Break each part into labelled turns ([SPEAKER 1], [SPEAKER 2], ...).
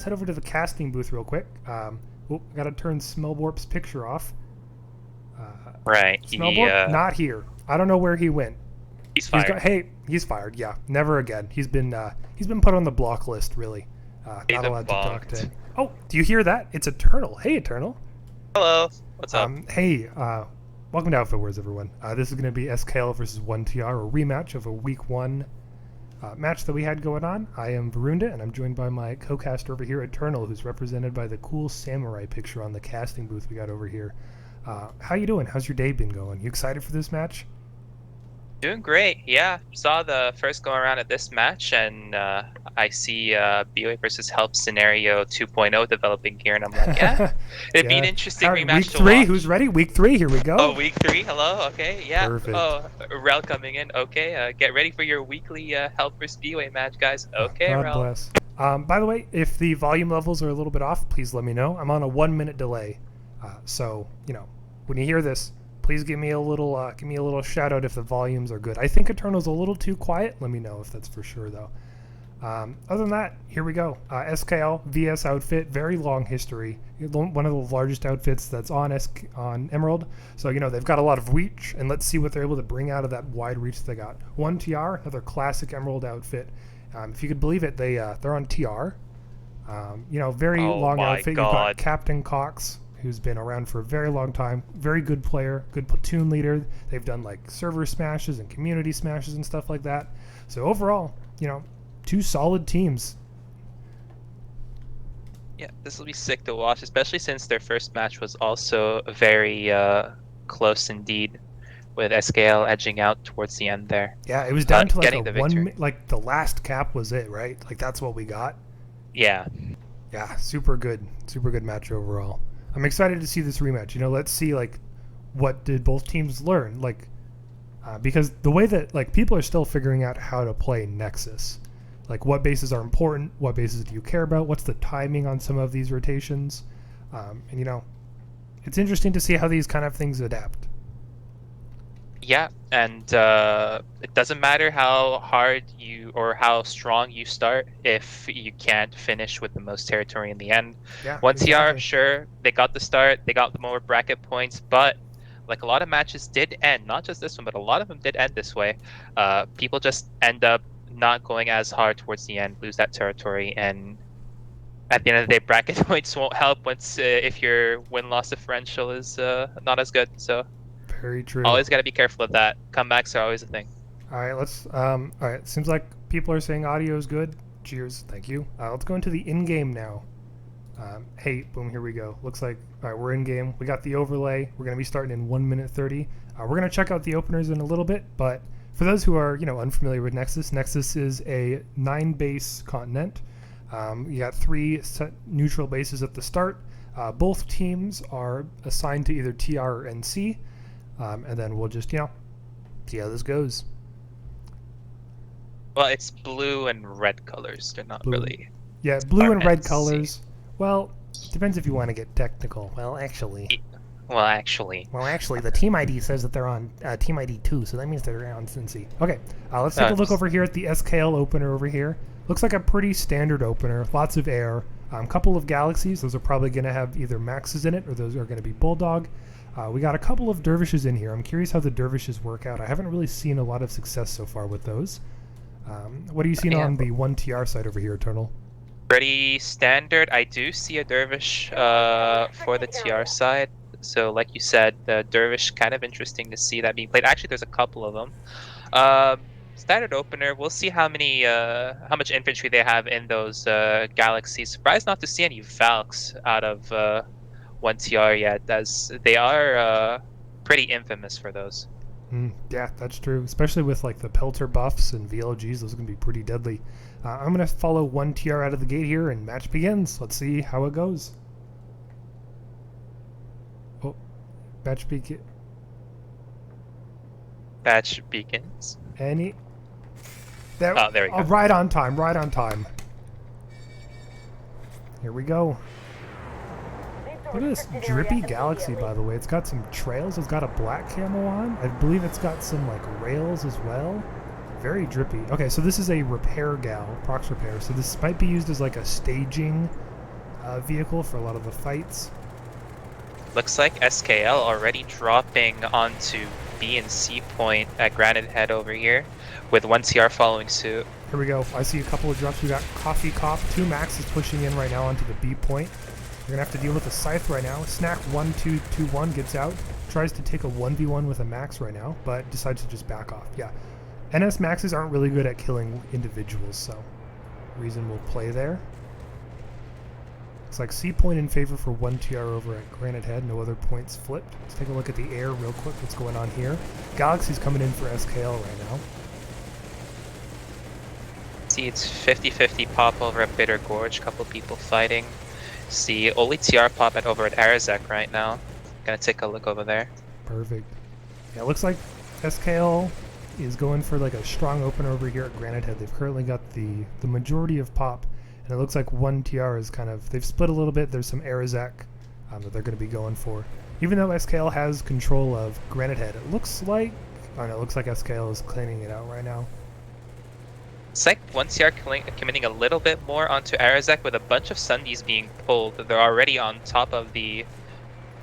[SPEAKER 1] head over to the casting booth real quick. Gotta turn Smelborp's picture off.
[SPEAKER 2] Right.
[SPEAKER 1] Smelborp, not here. I don't know where he went.
[SPEAKER 2] He's fired.
[SPEAKER 1] He's fired. Yeah, never again. He's been put on the block list. Really,
[SPEAKER 2] He's
[SPEAKER 1] not allowed to talk to him.
[SPEAKER 2] debunked.
[SPEAKER 1] Oh, do you hear that? It's Eternal. Hey, Eternal.
[SPEAKER 2] Hello. What's up?
[SPEAKER 1] Hey, welcome to Outfit Wars, everyone. This is going to be SKL versus 1TR, a rematch of a Week 1 match that we had going on. I am Varunda, and I'm joined by my co-caster over here, Eternal, who's represented by the cool samurai picture on the casting booth we got over here. How you doing? How's your day been going? You excited for this match?
[SPEAKER 2] Doing great. Yeah. Saw the first go around at this match, and I see BOA versus Help Scenario 2.0 developing here, and I'm like, yeah, it'd be an interesting rematch
[SPEAKER 1] Week
[SPEAKER 2] to
[SPEAKER 1] 3,
[SPEAKER 2] watch.
[SPEAKER 1] who's ready? Week 3, here we go.
[SPEAKER 2] Oh, Week 3. Hello. Okay. Yeah.
[SPEAKER 1] Perfect.
[SPEAKER 2] Oh, Rel coming in. Okay. Get ready for your weekly Help versus BOA match, guys. Okay,
[SPEAKER 1] God
[SPEAKER 2] Rel.
[SPEAKER 1] bless. By the way, if the volume levels are a little bit off, please let me know. I'm on a 1-minute delay, so when you hear this, please give me a little shout out if the volumes are good. I think Eternal's a little too quiet. Let me know if that's for sure though. Other than that, here we go. SKL VS outfit, very long history. One of the largest outfits that's on Emerald. So they've got a lot of reach, and let's see what they're able to bring out of that wide reach they got. 1TR, another classic Emerald outfit. If you could believe it, they're on TR. Very long outfit.
[SPEAKER 2] God.
[SPEAKER 1] You've got Captain Cox, who's been around for a very long time. Very good player, good platoon leader. They've done like server smashes and community smashes and stuff like that. So overall, two solid teams.
[SPEAKER 2] Yeah, this will be sick to watch, especially since their first match was also very close indeed, with SKL edging out towards the end there.
[SPEAKER 1] Yeah, it was down to like
[SPEAKER 2] getting the victory.
[SPEAKER 1] like the last cap was it, right? Like that's what we got.
[SPEAKER 2] Yeah.
[SPEAKER 1] Yeah, super good match overall. I'm excited to see this rematch. Let's see like what did both teams learn, because the way that people are still figuring out how to play Nexus, like what bases are important, what bases do you care about, what's the timing on some of these rotations, and it's interesting to see how these kind of things adapt.
[SPEAKER 2] Yeah, and it doesn't matter how hard you or how strong you start if you can't finish with the most territory in the end.
[SPEAKER 1] Yeah,
[SPEAKER 2] 1TR,
[SPEAKER 1] exactly.
[SPEAKER 2] sure, they got the start, they got the more bracket points, but like a lot of matches did end, not just this one, but a lot of them did end this way. People just end up not going as hard towards the end, lose that territory, and at the end of the day, bracket points won't help once if your win-loss differential is not as good. So
[SPEAKER 1] Very true.
[SPEAKER 2] always got to be careful of that. Comebacks are always a thing.
[SPEAKER 1] All right, all right, seems like people are saying audio is good. Cheers, thank you. Let's go into the in-game now. Hey, boom, here we go. Looks like, all right, we're in-game. We got the overlay. We're going to be starting in 1 minute 30. We're going to check out the openers in a little bit, but for those who are, unfamiliar with Nexus, Nexus is a 9-base continent. You got 3 set neutral bases at the start. Both teams are assigned to either TR or NC, and then we'll just, see how this goes.
[SPEAKER 2] Well, it's blue and red colors. They're not really.
[SPEAKER 1] Yeah, blue and red
[SPEAKER 2] NC.
[SPEAKER 1] colors. Well, depends if you want to get technical. Well, actually, the team ID says that they're on team ID 2, so that means they're on NC. Okay, let's take a look over here at the SKL opener over here. Looks like a pretty standard opener. Lots of air. Couple of galaxies. Those are probably going to have either maxes in it, or those are going to be bulldog. We got a couple of dervishes in here. I'm curious how the dervishes work out. I haven't really seen a lot of success so far with those. What are you seeing on the 1TR side over here, Eternal?
[SPEAKER 2] Pretty standard. I do see a dervish for the TR side. So like you said, the dervish, kind of interesting to see that being played. Actually, there's a couple of them. Standard opener. We'll see how much infantry they have in those galaxies. Surprised not to see any Valks out of 1TR yet, as they are pretty infamous for those.
[SPEAKER 1] Yeah, that's true. Especially with the Pelter buffs and VLGs, those are going to be pretty deadly. I'm going to follow 1TR out of the gate here, and match begins. Let's see how it goes. Oh, match begins.
[SPEAKER 2] Match begins.
[SPEAKER 1] There we go. Right on time. Here we go. Look at this drippy galaxy, by the way. It's got some trails. It's got a black camo on. I believe it's got some rails as well. Very drippy. Okay, so this is a repair gal, prox repair. So this might be used as a staging vehicle for a lot of the fights.
[SPEAKER 2] Looks like SKL already dropping onto B and C point at Granite Head over here, with 1TR following suit.
[SPEAKER 1] Here we go. I see a couple of drops. We got Coffee Cop. 2 Max is pushing in right now onto the B point. We're going to have to deal with a Scythe right now. Snack 1-2-2-1 gets out. Tries to take a 1v1 with a Max right now, but decides to just back off. Yeah. NS Maxes aren't really good at killing individuals, so reason we'll play there. Looks like C point in favor for 1TR over at Granite Head. No other points flipped. Let's take a look at the air real quick. What's going on here? Galaxy's coming in for SKL right now.
[SPEAKER 2] See, it's 50-50 pop over at Bitter Gorge. Couple people fighting. See, only TR pop at over at Arazek right now. Gonna take a look over there.
[SPEAKER 1] Perfect. Yeah, it looks like SKL is going for like a strong opener over here at Granite Head. They've currently got the majority of pop, and it looks like 1TR is kind of, they've split a little bit. There's some Arazek that they're going to be going for. Even though SKL has control of Granite Head, it looks like, oh no, it looks like SKL is cleaning it out right now.
[SPEAKER 2] It's like 1TR committing a little bit more onto Arazek with a bunch of Sundies being pulled. They're already on top of the,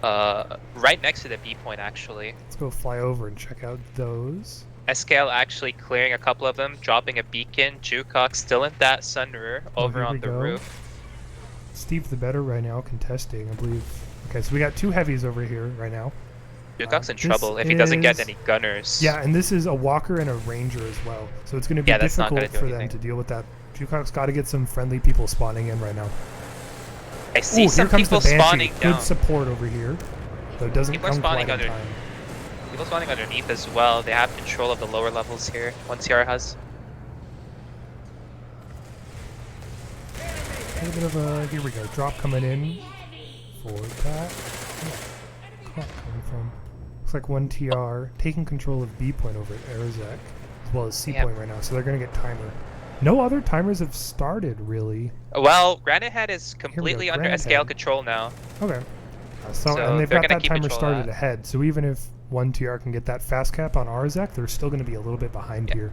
[SPEAKER 2] right next to the B point actually.
[SPEAKER 1] Let's go fly over and check out those.
[SPEAKER 2] SKL actually clearing a couple of them, dropping a beacon. Jukok still in that sunroof over on the roof.
[SPEAKER 1] Steve the Better right now contesting, I believe. Okay, so we got 2 heavies over here right now.
[SPEAKER 2] Jukok's in trouble if he doesn't get any gunners.
[SPEAKER 1] Yeah, and this is a Walker and a Ranger as well. So it's going to be difficult for them to deal with that. Jukok's got to get some friendly people spawning in right now.
[SPEAKER 2] I see some people spawning down.
[SPEAKER 1] Good support over here. Though it doesn't come quite in time.
[SPEAKER 2] People spawning underneath as well. They have control of the lower levels here. 1TR has.
[SPEAKER 1] A little bit of a, here we go, drop coming in for that. Coming from. Looks like 1TR taking control of B point over at Arazek, as well as C point right now, so they're going to get timer. No other timers have started, really.
[SPEAKER 2] Well, Granite Head is completely under SKL control now.
[SPEAKER 1] Okay. So and they've got that timer started ahead, so even if 1TR can get that fast cap on Arazek, they're still going to be a little bit behind here.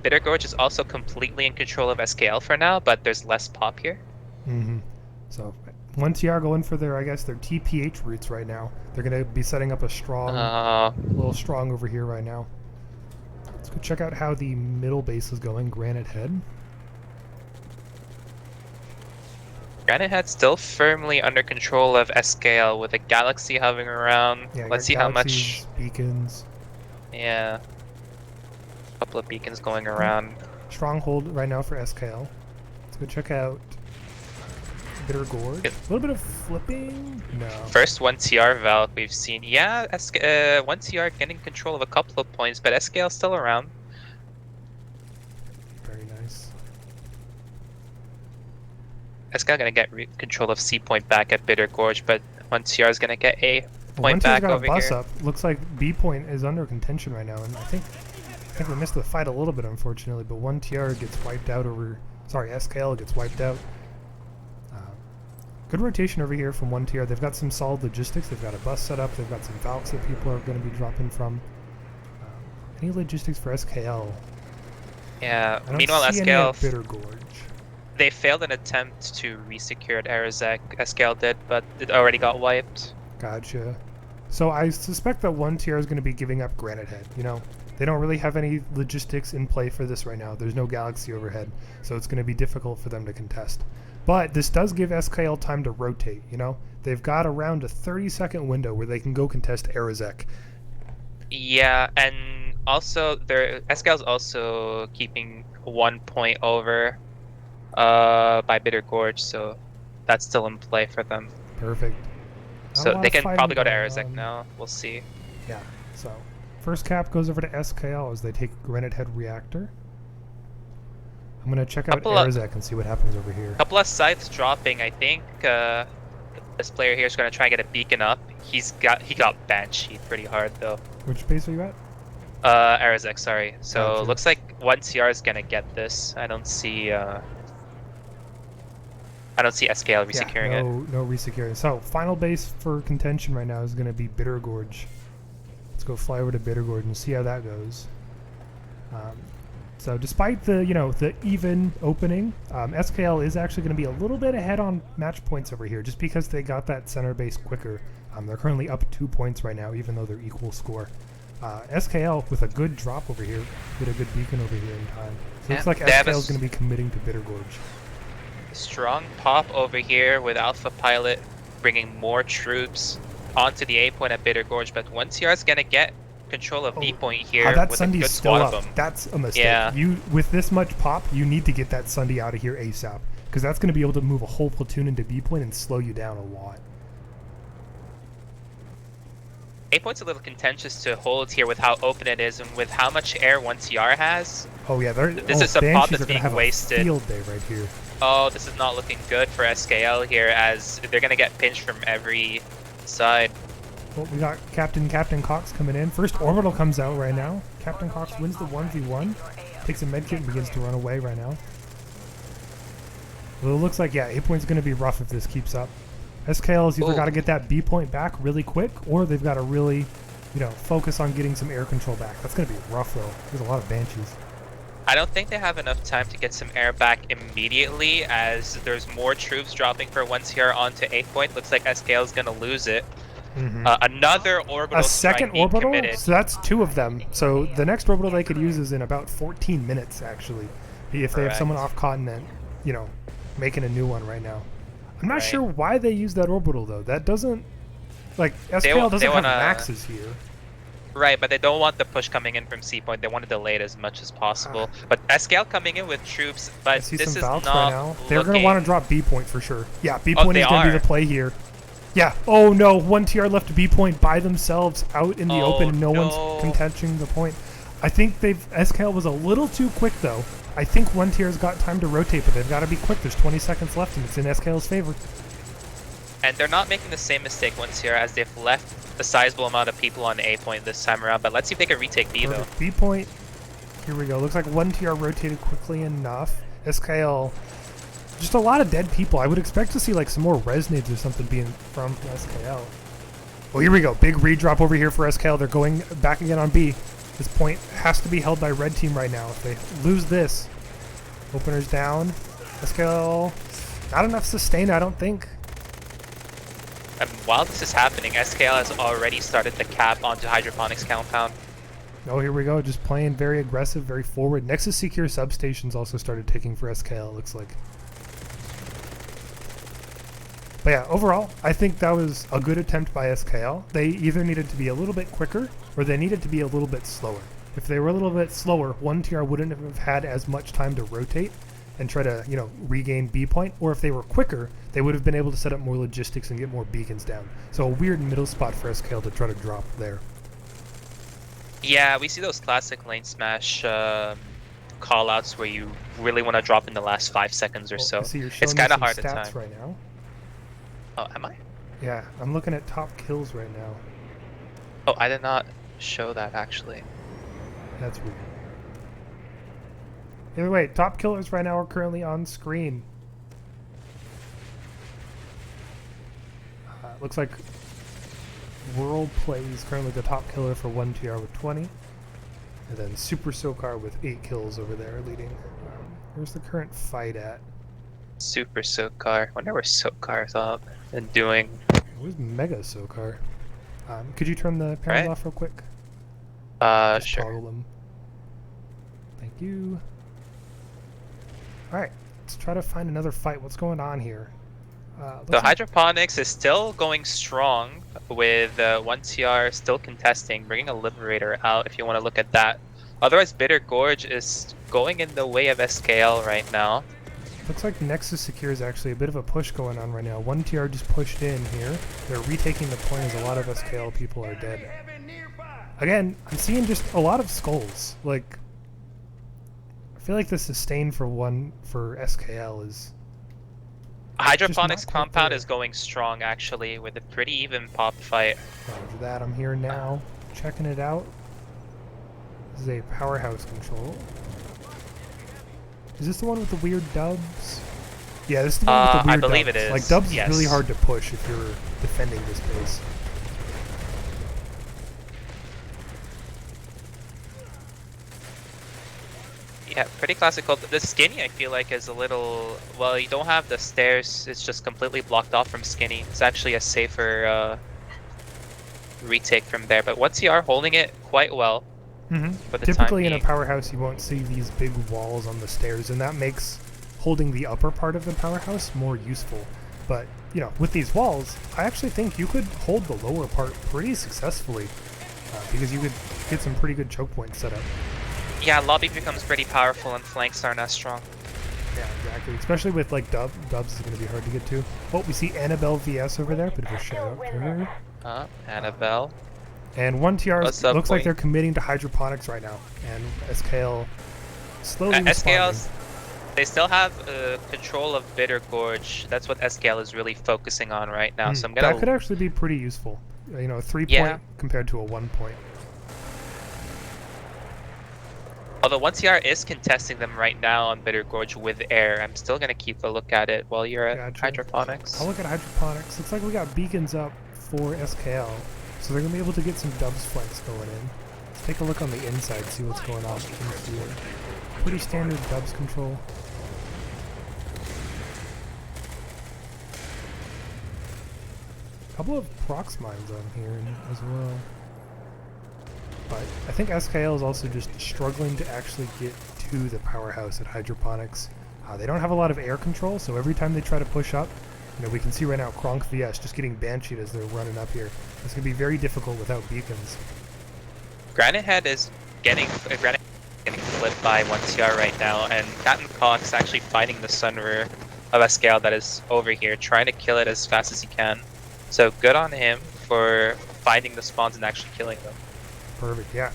[SPEAKER 2] Bitter Gorge is also completely in control of SKL for now, but there's less pop here.
[SPEAKER 1] So 1TR going for their, I guess, their TPH routes right now. They're going to be setting up a strong, little strong over here right now. Let's go check out how the middle base is going, Granite Head.
[SPEAKER 2] Granite Head still firmly under control of SKL with a Galaxy hovering around.
[SPEAKER 1] Yeah,
[SPEAKER 2] let's see how much
[SPEAKER 1] beacons.
[SPEAKER 2] Yeah, a couple of beacons going around.
[SPEAKER 1] Stronghold right now for SKL. Let's go check out Bitter Gorge. A little bit of flipping. No.
[SPEAKER 2] First 1TR Valk we've seen. Yeah, 1TR getting control of a couple of points, but SKL still around.
[SPEAKER 1] Very nice.
[SPEAKER 2] SKL gonna get control of C point back at Bitter Gorge, but 1TR is gonna get A point back over here. 1TR's got a bus up.
[SPEAKER 1] Looks like B point is under contention right now, and I think we missed the fight a little bit, unfortunately. But 1TR gets wiped out over. Sorry, SKL gets wiped out. Good rotation over here from 1TR. They've got some solid logistics. They've got a bus set up. They've got some Valks that people are going to be dropping from. Any logistics for SKL?
[SPEAKER 2] Yeah. Meanwhile, SKL.
[SPEAKER 1] Bitter Gorge.
[SPEAKER 2] They failed an attempt to re-secure Arazek. SKL did, but it already got wiped.
[SPEAKER 1] Gotcha. So I suspect that 1TR is going to be giving up Granite Head. You know, they don't really have any logistics in play for this right now. There's no Galaxy overhead, so it's going to be difficult for them to contest. But this does give SKL time to rotate, you know? They've got around a 30-second window where they can go contest Arazek.
[SPEAKER 2] Yeah, and also SKL's also keeping 1 point over by Bitter Gorge, so that's still in play for them.
[SPEAKER 1] Perfect.
[SPEAKER 2] So they can probably go to Arazek now. We'll see.
[SPEAKER 1] Yeah, so first cap goes over to SKL as they take Granite Head Reactor. I'm going to check out Arazek and see what happens over here.
[SPEAKER 2] A couple of scythes dropping. I think this player here is going to try and get a beacon up. He got bansheed pretty hard though.
[SPEAKER 1] Which base are you at?
[SPEAKER 2] Arazek, sorry. So
[SPEAKER 1] gotcha.
[SPEAKER 2] Looks like 1TR is going to get this. I don't see SKL resecuring it.
[SPEAKER 1] No resecuring. So final base for contention right now is going to be Bitter Gorge. Let's go fly over to Bitter Gorge and see how that goes. So despite the the even opening, SKL is actually going to be a little bit ahead on match points over here, just because they got that center base quicker. They're currently up 2 points right now, even though they're equal score. SKL with a good drop over here, get a good beacon over here in time. So it looks like SKL is going to be committing to Bitter Gorge.
[SPEAKER 2] Strong pop over here with Alpha Pilot bringing more troops onto the A point at Bitter Gorge, but 1TR is going to get control of B point here
[SPEAKER 1] that
[SPEAKER 2] with
[SPEAKER 1] Sunday's
[SPEAKER 2] a good
[SPEAKER 1] still
[SPEAKER 2] squad
[SPEAKER 1] up.
[SPEAKER 2] of them.
[SPEAKER 1] That's a mistake.
[SPEAKER 2] Yeah.
[SPEAKER 1] With this much pop, you need to get that Sunday out of here ASAP, because that's going to be able to move a whole platoon into B point and slow you down a lot.
[SPEAKER 2] A point's a little contentious to hold here with how open it is and with how much air 1TR has.
[SPEAKER 1] Oh yeah,
[SPEAKER 2] this is a pop that's being wasted.
[SPEAKER 1] Field day right here.
[SPEAKER 2] Oh, this is not looking good for SKL here, as they're going to get pinched from every side.
[SPEAKER 1] Well, we got Captain Cox coming in. First orbital comes out right now. Captain Cox wins the 1v1. Takes a medkit and begins to run away right now. Well, it looks like, yeah, A point's going to be rough if this keeps up. SKL has either got to get that B point back really quick, or they've got to really, focus on getting some air control back. That's going to be rough, though. There's a lot of Banshees.
[SPEAKER 2] I don't think they have enough time to get some air back immediately, as there's more troops dropping for 1TR onto A point. Looks like SKL is going to lose it. Another orbital.
[SPEAKER 1] A second orbital?
[SPEAKER 2] Committed.
[SPEAKER 1] So that's 2 of them. So the next orbital they could use is in about 14 minutes, actually. If they have someone off continent, making a new one right now. I'm not sure why they use that orbital, though. That doesn't... SKL doesn't have maxes here.
[SPEAKER 2] Right, but they don't want the push coming in from C point. They want to delay it as much as possible. But SKL coming in with troops, but this is not
[SPEAKER 1] right now. They're going to want to drop B point for sure. Yeah, B point is going to be the play here. Yeah. Oh no, 1TR left B point by themselves out in the open. No one's contesting the point. I think SKL was a little too quick though. I think 1TR's got time to rotate, but they've got to be quick. There's 20 seconds left and it's in SKL's favor.
[SPEAKER 2] And they're not making the same mistake 1TR, as they've left a sizable amount of people on A point this time around. But let's see if they can retake B though.
[SPEAKER 1] B point. Here we go. Looks like 1TR rotated quickly enough. SKL. Just a lot of dead people. I would expect to see some more resonades or something being from SKL. Oh, here we go. Big redrop over here for SKL. They're going back again on B. This point has to be held by red team right now. If they lose this, opener's down. SKL, not enough sustain, I don't think.
[SPEAKER 2] And while this is happening, SKL has already started the cap onto hydroponics compound.
[SPEAKER 1] Oh, here we go. Just playing very aggressive, very forward. Nexus Secure substations also started taking for SKL, it looks like. But yeah, overall, I think that was a good attempt by SKL. They either needed to be a little bit quicker, or they needed to be a little bit slower. If they were a little bit slower, 1TR wouldn't have had as much time to rotate and try to, regain B point. Or if they were quicker, they would have been able to set up more logistics and get more beacons down. So a weird middle spot for SKL to try to drop there.
[SPEAKER 2] Yeah, we see those classic lane smash callouts where you really want to drop in the last 5 seconds or so. It's kind of hard to time.
[SPEAKER 1] Right now.
[SPEAKER 2] Oh, am I?
[SPEAKER 1] Yeah, I'm looking at top kills right now.
[SPEAKER 2] Oh, I did not show that actually.
[SPEAKER 1] That's weird. Either way, top killers right now are currently on screen. Looks like World Play is currently the top killer for 1TR with 20. And then Super Sokar with 8 kills over there leading. Where's the current fight at?
[SPEAKER 2] Super Sokar. Wonder where Sokar's up and doing.
[SPEAKER 1] Where's Mega Sokar? Could you turn the panels off real quick? Just
[SPEAKER 2] Sure.
[SPEAKER 1] toggle them. Thank you. Alright, let's try to find another fight. What's going on here?
[SPEAKER 2] So hydroponics is still going strong with 1TR still contesting, bringing a Liberator out if you want to look at that. Otherwise, Bitter Gorge is going in the way of SKL right now.
[SPEAKER 1] Looks like Nexus Secure is actually a bit of a push going on right now. 1TR just pushed in here. They're retaking the point as a lot of SKL people are dead. Again, I'm seeing just a lot of skulls. I feel like the sustain for SKL is...
[SPEAKER 2] Hydroponics compound is going strong actually, with a pretty even pop fight.
[SPEAKER 1] Roger that, I'm here now, checking it out. This is a powerhouse control. Is this the one with the weird dubs? Yeah, this is the one with the weird dubs.
[SPEAKER 2] I believe it is.
[SPEAKER 1] Dubs is really hard to push if you're defending this base.
[SPEAKER 2] Yeah, pretty classical. The skinny, I feel like, is a little... Well, you don't have the stairs. It's just completely blocked off from skinny. It's actually a safer retake from there. But once you are holding it quite well for the time
[SPEAKER 1] Typically in a
[SPEAKER 2] being.
[SPEAKER 1] powerhouse, you won't see these big walls on the stairs, and that makes holding the upper part of the powerhouse more useful. But, you know, with these walls, I actually think you could hold the lower part pretty successfully, because you could get some pretty good choke points set up.
[SPEAKER 2] Yeah, lobby becomes pretty powerful and flanks aren't as strong.
[SPEAKER 1] Yeah, exactly. Especially with, like, Dubs is going to be hard to get to. Oh, we see Annabelle VS over there. Bit of a shout out to her.
[SPEAKER 2] Annabelle.
[SPEAKER 1] And 1TR
[SPEAKER 2] What's up,
[SPEAKER 1] looks like
[SPEAKER 2] boy?
[SPEAKER 1] they're committing to hydroponics right now. And SKL slowly responding.
[SPEAKER 2] SKL's... They still have control of Bitter Gorge. That's what SKL is really focusing on right now. So I'm gonna...
[SPEAKER 1] That could actually be pretty useful. You know, a 3-point
[SPEAKER 2] Yeah.
[SPEAKER 1] compared to a 1-point.
[SPEAKER 2] Although 1TR is contesting them right now on Bitter Gorge with air, I'm still gonna keep a look at it while you're at
[SPEAKER 1] Gotcha.
[SPEAKER 2] hydroponics.
[SPEAKER 1] I'll look at hydroponics. Looks like we got beacons up for SKL. So they're going to be able to get some Dubs flanks going in. Let's take a look on the inside, see what's going on in here. Pretty standard Dubs control. A couple of prox mines on here as well. But I think SKL is also just struggling to actually get to the powerhouse at hydroponics. They don't have a lot of air control, so every time they try to push up, you know, we can see right now Kronk VS just getting bansheed as they're running up here. It's going to be very difficult without beacons.
[SPEAKER 2] Granite Head is getting flipped by 1TR right now, and Captain Cox actually fighting the Sunrer of SKL that is over here, trying to kill it as fast as he can. So good on him for finding the spawns and actually killing them.
[SPEAKER 1] Perfect, yeah.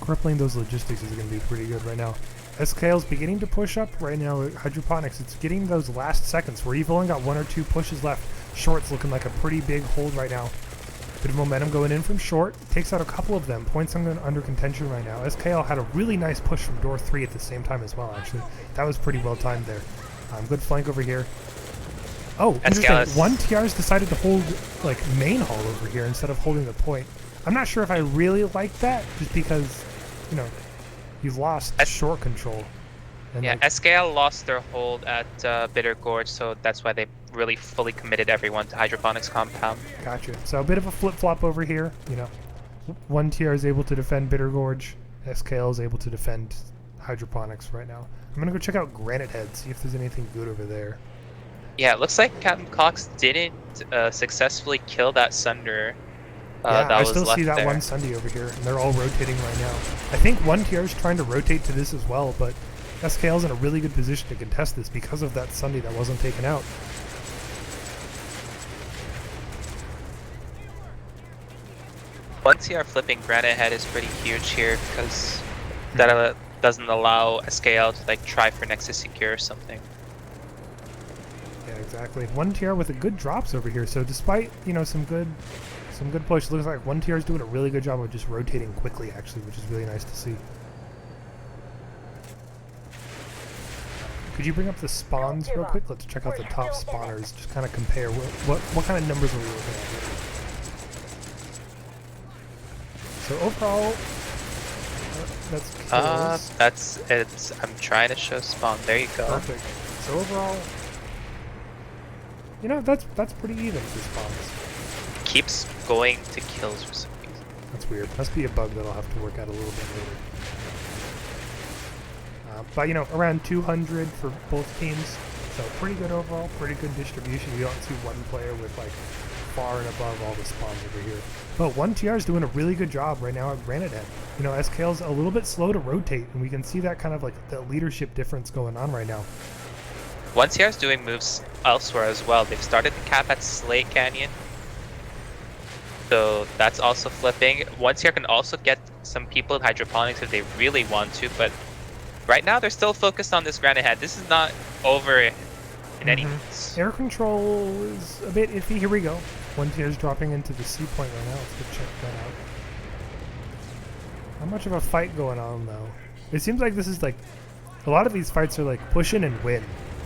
[SPEAKER 1] Crippling those logistics is going to be pretty good right now. SKL's beginning to push up right now at hydroponics. It's getting those last seconds where you've only got 1 or 2 pushes left. Short's looking like a pretty big hold right now. Bit of momentum going in from short. Takes out a couple of them. Points under contention right now. SKL had a really nice push from door 3 at the same time as well, actually. That was pretty well timed there. Good flank over here. Oh, interesting.
[SPEAKER 2] SKL
[SPEAKER 1] 1TR's decided to hold like main hall over here instead of holding the point. I'm not sure if I really like that, just because, you know, you've lost short control. And
[SPEAKER 2] yeah,
[SPEAKER 1] like,
[SPEAKER 2] SKL lost their hold at Bitter Gorge, so that's why they really fully committed everyone to hydroponics compound.
[SPEAKER 1] Gotcha. So a bit of a flip-flop over here, you know. 1TR is able to defend Bitter Gorge. SKL is able to defend hydroponics right now. I'm going to go check out Granite Head, see if there's anything good over there.
[SPEAKER 2] Yeah, it looks like Captain Cox didn't successfully kill that Sunder.
[SPEAKER 1] Yeah,
[SPEAKER 2] that
[SPEAKER 1] I
[SPEAKER 2] was
[SPEAKER 1] still
[SPEAKER 2] left
[SPEAKER 1] see that
[SPEAKER 2] there.
[SPEAKER 1] one Sunday over here, and they're all rotating right now. I think 1TR is trying to rotate to this as well, but SKL's in a really good position to contest this because of that Sunday that wasn't taken out.
[SPEAKER 2] Once you are flipping Granite Head is pretty huge here because that doesn't allow SKL to like try for Nexus Secure or something.
[SPEAKER 1] Yeah, exactly. 1TR with a good drops over here, so despite, you know, some good push, looks like 1TR is doing a really good job of just rotating quickly, actually, which is really nice to see. Could you bring up the spawns real quick? Let's check out the top spawners, just kind of compare what kind of numbers are we looking at here. So overall, that's kills.
[SPEAKER 2] I'm trying to show spawn. There you go.
[SPEAKER 1] Perfect. So overall, you know, that's pretty even for spawns.
[SPEAKER 2] Keeps going to kills for some reason.
[SPEAKER 1] That's weird. Must be a bug that I'll have to work out a little bit later. But, you know, around 200 for both teams. So pretty good overall, pretty good distribution. You don't see one player with, like, far and above all the spawns over here. But 1TR is doing a really good job right now at Granite Head. You know, SKL's a little bit slow to rotate, and we can see that kind of, like, the leadership difference going on right now.
[SPEAKER 2] 1TR is doing moves elsewhere as well. They've started the cap at Slate Canyon. So that's also flipping. 1TR can also get some people in hydroponics if they really want to, but right now they're still focused on this Granite Head. This is not over in any means.
[SPEAKER 1] Air control is a bit iffy. Here we go. 1TR is dropping into the C point right now. Let's go check that out. Not much of a fight going on, though. It seems like this is like, a lot of these fights are like push in and win.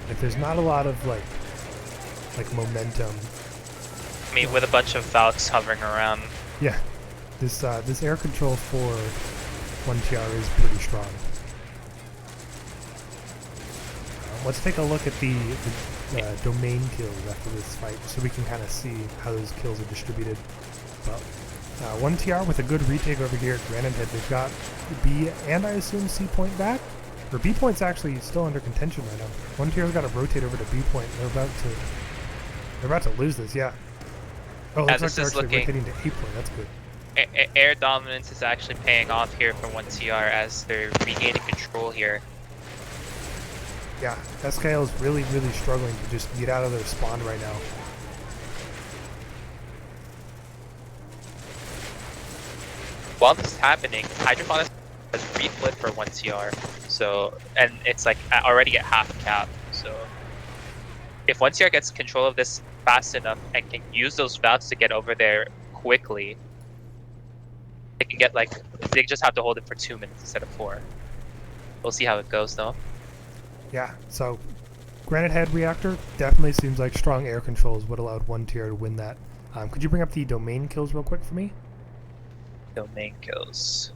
[SPEAKER 1] Like there's not a lot of like momentum.
[SPEAKER 2] I mean, with a bunch of Valks hovering around.
[SPEAKER 1] Yeah, this air control for 1TR is pretty strong. let's take a look at the domain kills after this fight, so we can kind of see how those kills are distributed. Well, 1TR with a good retake over here at Granite Head. They've got B and I assume C point back. Or B point's actually still under contention right now. 1TR's got to rotate over to B point. They're about to lose this. Yeah. Oh, looks like they're actually rotating to A point. That's good.
[SPEAKER 2] Air dominance is actually paying off here for 1TR as they're regaining control here.
[SPEAKER 1] Yeah, SKL is really struggling to just get out of their spawn right now.
[SPEAKER 2] While this is happening, Hydroponics has reflipped for 1TR, so, and it's like already at half cap, so if 1TR gets control of this fast enough and can use those valves to get over there quickly, they can get like, they just have to hold it for 2 minutes instead of 4. We'll see how it goes though.
[SPEAKER 1] Yeah, so Granite Head Reactor definitely seems like strong air control is what allowed 1TR to win that. Could you bring up the domain kills real quick for me?
[SPEAKER 2] Domain kills.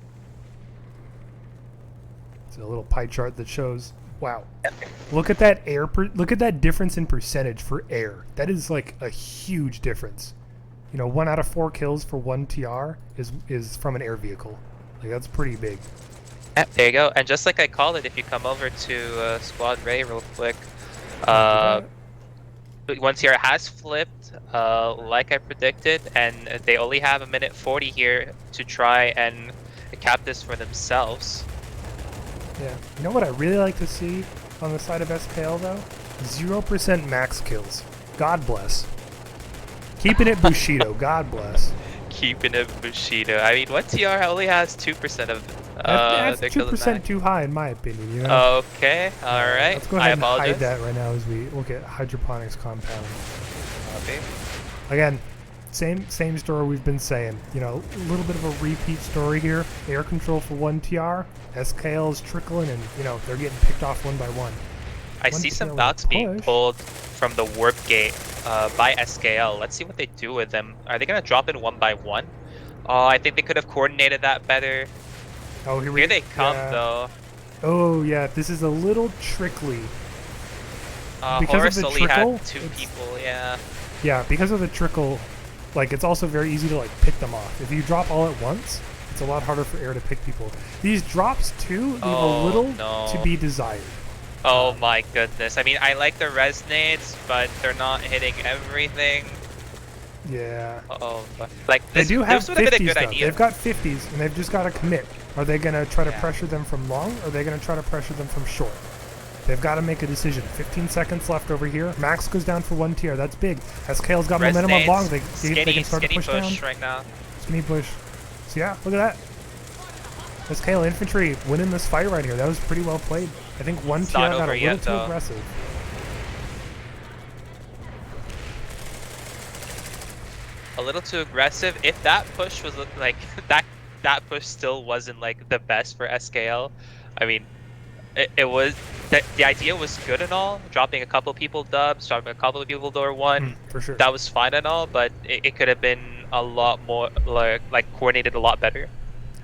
[SPEAKER 1] It's a little pie chart that shows, wow, look at that look at that difference in percentage for air. That is like a huge difference. You know, 1 out of 4 kills for 1TR is from an air vehicle. Like, that's pretty big.
[SPEAKER 2] Yeah, there you go. And just like I called it, if you come over to Squad Ray real quick, 1TR has flipped, like I predicted, and they only have 1:40 here to try and cap this for themselves.
[SPEAKER 1] Yeah. You know what I really like to see on the side of SKL though? 0% max kills. God bless. Keeping it Bushido. God bless.
[SPEAKER 2] Keeping it Bushido. I mean, 1TR only has 2% of
[SPEAKER 1] that's
[SPEAKER 2] their kills
[SPEAKER 1] 2% too high in my opinion, you know?
[SPEAKER 2] Okay, alright.
[SPEAKER 1] Let's go ahead and hide that right now as we look at Hydroponics Compound.
[SPEAKER 2] Okay.
[SPEAKER 1] Again, same story we've been saying. You know, a little bit of a repeat story here. Air control for 1TR. SKL is trickling and, you know, they're getting picked off one by one.
[SPEAKER 2] I see some Valks being pulled from the warp gate by SKL. Let's see what they do with them. Are they going to drop in one by one? Oh, I think they could have coordinated that better.
[SPEAKER 1] Oh,
[SPEAKER 2] here they come, though.
[SPEAKER 1] Oh, yeah, this is a little trickly.
[SPEAKER 2] Horus only had 2 people, yeah.
[SPEAKER 1] Yeah, because of the trickle, like, it's also very easy to, like, pick them off. If you drop all at once, it's a lot harder for air to pick people. These drops, too, leave a little to be desired.
[SPEAKER 2] Oh my goodness. I mean, I like the resonades, but they're not hitting everything.
[SPEAKER 1] Yeah.
[SPEAKER 2] Oh, like,
[SPEAKER 1] they do have 50s, though.
[SPEAKER 2] Idea.
[SPEAKER 1] They've got 50s, and they've just got to commit. Are they going to try to pressure them from long, or are they going to try to pressure them from short? They've got to make a decision. 15 seconds left over here. Max goes down for 1TR. That's big. SKL's got momentum on long. They can start to push down.
[SPEAKER 2] Right now.
[SPEAKER 1] Skinny push. So yeah, look at that. SKL infantry winning this fight right here. That was pretty well played. I think 1TR got a little too aggressive.
[SPEAKER 2] A little too aggressive. If that push was like that push still wasn't like the best for SKL. I mean, it was the idea was good and all. Dropping a couple people dubs, dropping a couple of people door 1.
[SPEAKER 1] For sure.
[SPEAKER 2] That was fine and all, but it could have been a lot more like coordinated a lot better.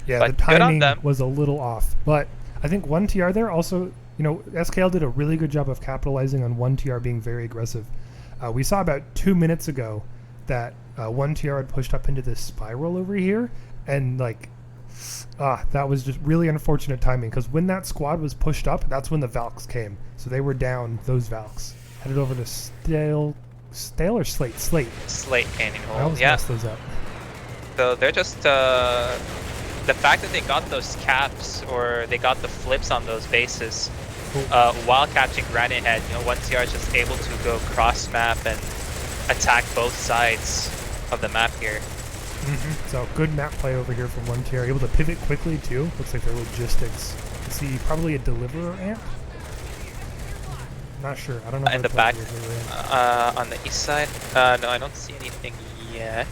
[SPEAKER 1] Yeah,
[SPEAKER 2] but
[SPEAKER 1] the timing was a little off. But I think 1TR there also, you know, SKL did a really good job of capitalizing on 1TR being very aggressive. We saw about 2 minutes ago that 1TR had pushed up into this spiral over here, and like, that was just really unfortunate timing, because when that squad was pushed up, that's when the Valks came. So they were down, those Valks. Headed over to Stale or Slate?
[SPEAKER 2] Slate Canyon Hole.
[SPEAKER 1] I almost messed those up.
[SPEAKER 2] So they're just the fact that they got those caps, or they got the flips on those bases, while catching Granite Head, you know, 1TR is just able to go cross map and attack both sides of the map here.
[SPEAKER 1] So good map play over here from 1TR, able to pivot quickly too. Looks like their logistics. I see probably a deliverer amp. Not sure. I don't know.
[SPEAKER 2] In the back, on the east side. No, I don't see anything yet.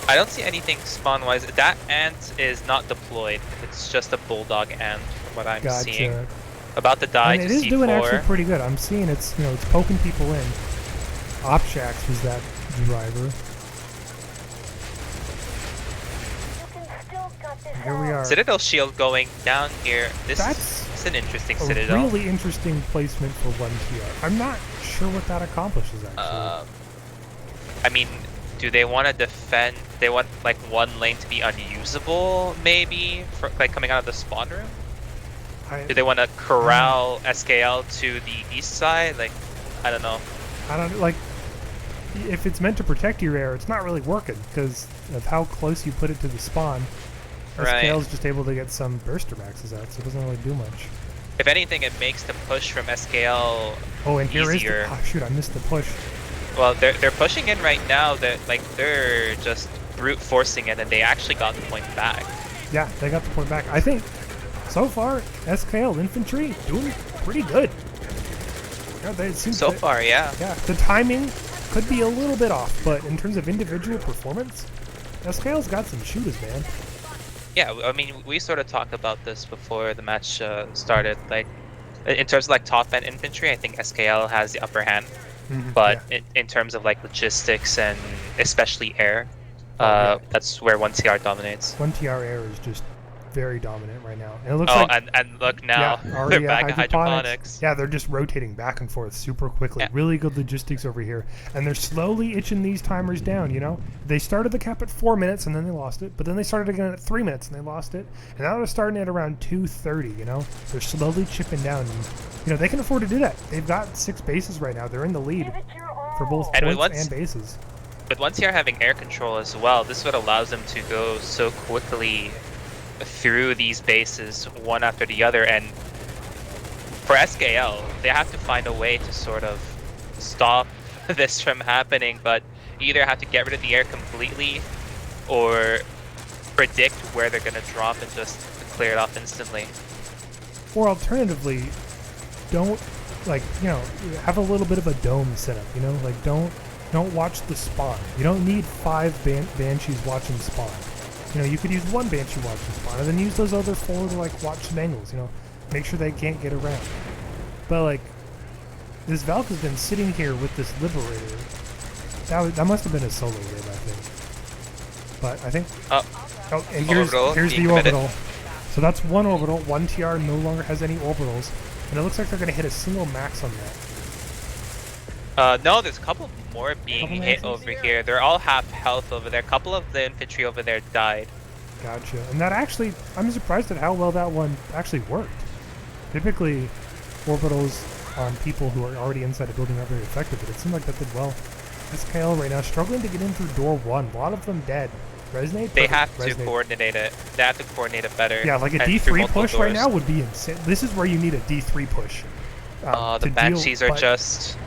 [SPEAKER 2] I don't see anything spawn-wise. That ant is not deployed. It's just a bulldog ant, from what I'm seeing. About to die to C4. It is doing
[SPEAKER 1] actually pretty good. I'm seeing it's, you know, it's poking people in. Opshax was that driver. Here we are.
[SPEAKER 2] Citadel shield going down here. This That's an interesting
[SPEAKER 1] a
[SPEAKER 2] citadel.
[SPEAKER 1] really interesting placement for 1 TR. I'm not sure what that accomplishes, actually.
[SPEAKER 2] I mean, do they want to defend? They want like one lane to be unusable, maybe, for like coming out of the spawn room. Do they want to corral SKL to the east side? Like, I don't know.
[SPEAKER 1] I don't like. If it's meant to protect your air, it's not really working because of how close you put it to the spawn.
[SPEAKER 2] Right.
[SPEAKER 1] SKL is just able to get some burster maxes out, so it doesn't really do much.
[SPEAKER 2] If anything, it makes the push from SKL
[SPEAKER 1] Oh, and here is
[SPEAKER 2] easier.
[SPEAKER 1] the... Oh, shoot, I missed the push.
[SPEAKER 2] Well, they're pushing in right now. That like they're just brute forcing it, and they actually got the point back.
[SPEAKER 1] Yeah, they got the point back. I think so far SKL infantry doing pretty good. Yeah, it seems
[SPEAKER 2] So far, yeah.
[SPEAKER 1] Yeah, the timing could be a little bit off, but in terms of individual performance, SKL's got some shooters, man.
[SPEAKER 2] Yeah, I mean, we sort of talked about this before the match started. Like, in terms of like top end infantry, I think SKL has the upper hand. But
[SPEAKER 1] yeah.
[SPEAKER 2] in terms of like logistics and especially air,
[SPEAKER 1] yeah.
[SPEAKER 2] that's where 1TR dominates.
[SPEAKER 1] 1TR air is just very dominant right now. And it looks
[SPEAKER 2] Oh,
[SPEAKER 1] like,
[SPEAKER 2] and look now,
[SPEAKER 1] yeah,
[SPEAKER 2] they're back at hydroponics.
[SPEAKER 1] Yeah, they're just rotating back and forth super quickly.
[SPEAKER 2] Yeah.
[SPEAKER 1] Really good logistics over here. And they're slowly itching these timers down, you know? They started the cap at 4 minutes and then they lost it, but then they started again at 3 minutes and they lost it. And now they're starting at around 2:30, you know? They're slowly chipping down. And, you know, they can afford to do that. They've got 6 bases right now. They're in the lead for both points and bases.
[SPEAKER 2] With 1TR having air control as well, this is what allows them to go so quickly through these bases one after the other. And for SKL, they have to find a way to sort of stop this from happening, but you either have to get rid of the air completely or predict where they're going to drop and just clear it off instantly.
[SPEAKER 1] Or alternatively, don't, like, you know, have a little bit of a dome setup, you know? Like, don't watch the spawn. You don't need 5 Banshees watching spawn. You know, you could use 1 Banshee watching spawn, and then use those other 4 to, like, watch some angles, you know? Make sure they can't get around. But, like, this Valk has been sitting here with this Liberator. That must have been a solo wave, I think. But I think... Oh, and here's the orbital. So that's 1 orbital. 1TR no longer has any orbitals. And it looks like they're going to hit a single max on that.
[SPEAKER 2] No, there's a couple more being hit over here. They're all half health over there. A couple of the infantry over there died.
[SPEAKER 1] Gotcha. And that actually, I'm surprised at how well that one actually worked. Typically, orbitals on people who are already inside a building aren't very effective, but it seemed like that did well. SKL right now struggling to get in through door 1. A lot of them dead. Resonate?
[SPEAKER 2] They have to coordinate it. They have to coordinate it better.
[SPEAKER 1] Yeah, like a D3 push right now would be insane. This is where you need a D3 push.
[SPEAKER 2] The Banshees are just...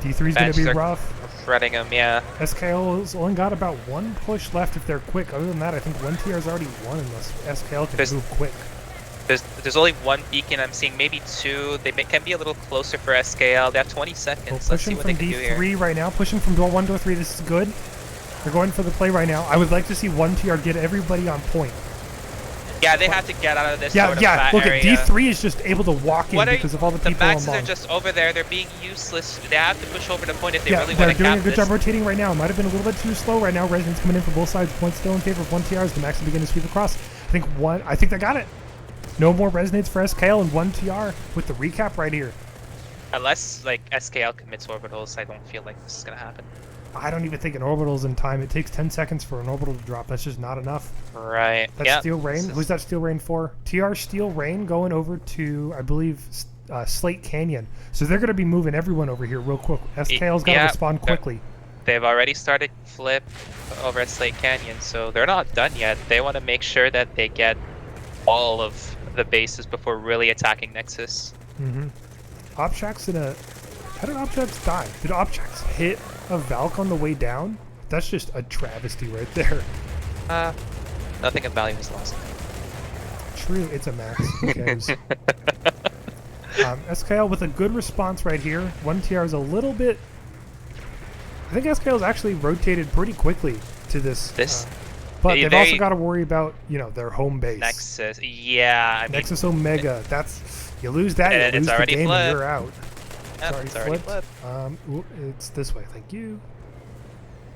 [SPEAKER 1] D3's going to be rough.
[SPEAKER 2] Threading them, yeah.
[SPEAKER 1] SKL's only got about 1 push left if they're quick. Other than that, I think 1TR's already won unless SKL can move quick.
[SPEAKER 2] There's only 1 beacon. I'm seeing maybe 2. They can be a little closer for SKL. They have 20 seconds. Let's see what they can do here.
[SPEAKER 1] Pushing from D3 right now. Pushing from door 1, door 3. This is good. They're going for the play right now. I would like to see 1TR get everybody on point.
[SPEAKER 2] Yeah, they have to get out of this
[SPEAKER 1] sort
[SPEAKER 2] of
[SPEAKER 1] fat
[SPEAKER 2] look
[SPEAKER 1] area. At D3 is just able to walk in because of all the people
[SPEAKER 2] The maxes are just over there. They're being useless. They have to push over the point if they really want to cap this.
[SPEAKER 1] They're doing a good job rotating right now. It might have been a little bit too slow right now. Resonance coming in from both sides. Points still in favor of 1TR as the max will begin to sweep across. I think they got it. No more resonates for SKL and 1TR with the recap right here.
[SPEAKER 2] Unless like SKL commits orbitals, I don't feel like this is gonna happen.
[SPEAKER 1] I don't even think an orbital's in time. It takes 10 seconds for an orbital to drop. That's just not enough.
[SPEAKER 2] Right.
[SPEAKER 1] That's Steel Rain. Who's that Steel Rain for? TR Steel Rain going over to, I believe, Slate Canyon. So they're going to be moving everyone over here real quick. SKL's got to respond quickly.
[SPEAKER 2] They've already started flip over at Slate Canyon, so they're not done yet. They want to make sure that they get all of the bases before really attacking Nexus.
[SPEAKER 1] Opshack's in a... How did Opshax die? Did Opshax hit a Valk on the way down? That's just a travesty right there.
[SPEAKER 2] Nothing of value was lost.
[SPEAKER 1] True, it's a max. Who cares? SKL with a good response right here. 1TR is a little bit... I think SKL's actually rotated pretty quickly to this. But they've also got to worry about, you know, their home base.
[SPEAKER 2] Nexus, yeah. I mean,
[SPEAKER 1] Nexus Omega. That's... You lose that, you lose the game, and you're out.
[SPEAKER 2] It's already flipped.
[SPEAKER 1] It's this way, thank you.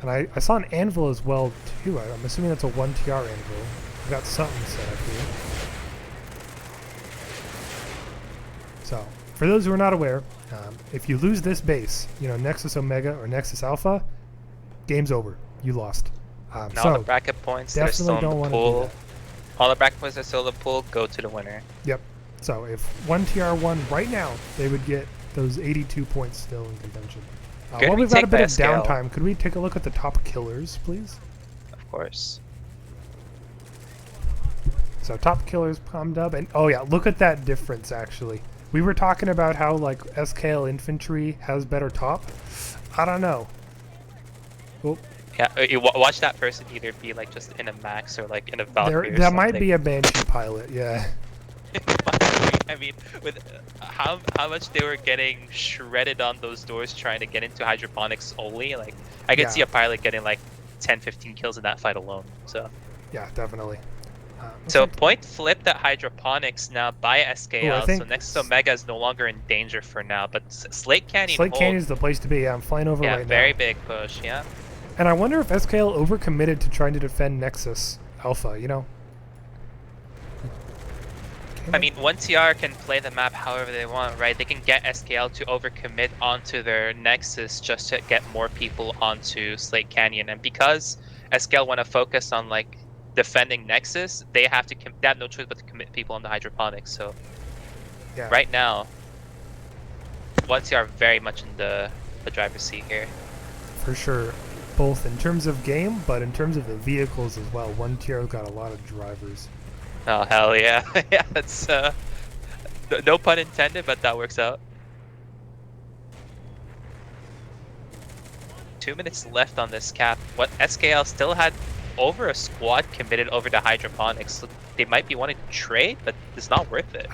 [SPEAKER 1] And I saw an anvil as well, too. I'm assuming that's a 1TR anvil. We've got something set up here. So, for those who are not aware, if you lose this base, you know, Nexus Omega or Nexus Alpha, game's over. You lost.
[SPEAKER 2] Now
[SPEAKER 1] So
[SPEAKER 2] all the bracket points that are
[SPEAKER 1] definitely
[SPEAKER 2] still
[SPEAKER 1] don't
[SPEAKER 2] in the
[SPEAKER 1] want to do
[SPEAKER 2] pool.
[SPEAKER 1] that.
[SPEAKER 2] All the bracket points that are still in the pool go to the winner.
[SPEAKER 1] Yep. So if one TR won right now, they would get those 82 points still in contention.
[SPEAKER 2] Good
[SPEAKER 1] While we've got a
[SPEAKER 2] retake
[SPEAKER 1] bit
[SPEAKER 2] by
[SPEAKER 1] of
[SPEAKER 2] SKL.
[SPEAKER 1] downtime, could we take a look at the top killers, please?
[SPEAKER 2] Of course.
[SPEAKER 1] So top killers, Palm Dub, and oh yeah, look at that difference actually. We were talking about how like SKL infantry has better top. I don't know. Oh,
[SPEAKER 2] Yeah, watch that person either be like just in a max or like in a Valkyrie or
[SPEAKER 1] that
[SPEAKER 2] something.
[SPEAKER 1] might be a Banshee pilot, yeah.
[SPEAKER 2] I mean, with how much they were getting shredded on those doors trying to get into hydroponics only, like I could
[SPEAKER 1] Yeah.
[SPEAKER 2] see a pilot getting like 10-15 kills in that fight alone. So
[SPEAKER 1] Yeah, definitely.
[SPEAKER 2] so point flipped at hydroponics now by SKL.
[SPEAKER 1] think
[SPEAKER 2] So Nexus Omega is no longer in danger for now, but Slate Canyon
[SPEAKER 1] Slate
[SPEAKER 2] hold,
[SPEAKER 1] Canyon's the place to be. Yeah, I'm flying over
[SPEAKER 2] yeah,
[SPEAKER 1] right
[SPEAKER 2] very
[SPEAKER 1] now.
[SPEAKER 2] big push, yeah.
[SPEAKER 1] And I wonder if SKL overcommitted to trying to defend Nexus Alpha, you know?
[SPEAKER 2] I mean, 1TR can play the map however they want, right? They can get SKL to overcommit onto their Nexus just to get more people onto Slate Canyon. And because SKL want to focus on like defending Nexus, they have to they have no choice but to commit people on the hydroponics. So
[SPEAKER 1] Yeah.
[SPEAKER 2] right now, 1TR very much in the driver's seat here.
[SPEAKER 1] For sure. Both in terms of game, but in terms of the vehicles as well. 1TR's got a lot of drivers.
[SPEAKER 2] Oh hell yeah, yeah. That's no pun intended, but that works out. 2 minutes left on this cap. What SKL still had over a squad committed over to hydroponics. So they might be wanting to trade, but it's not worth it.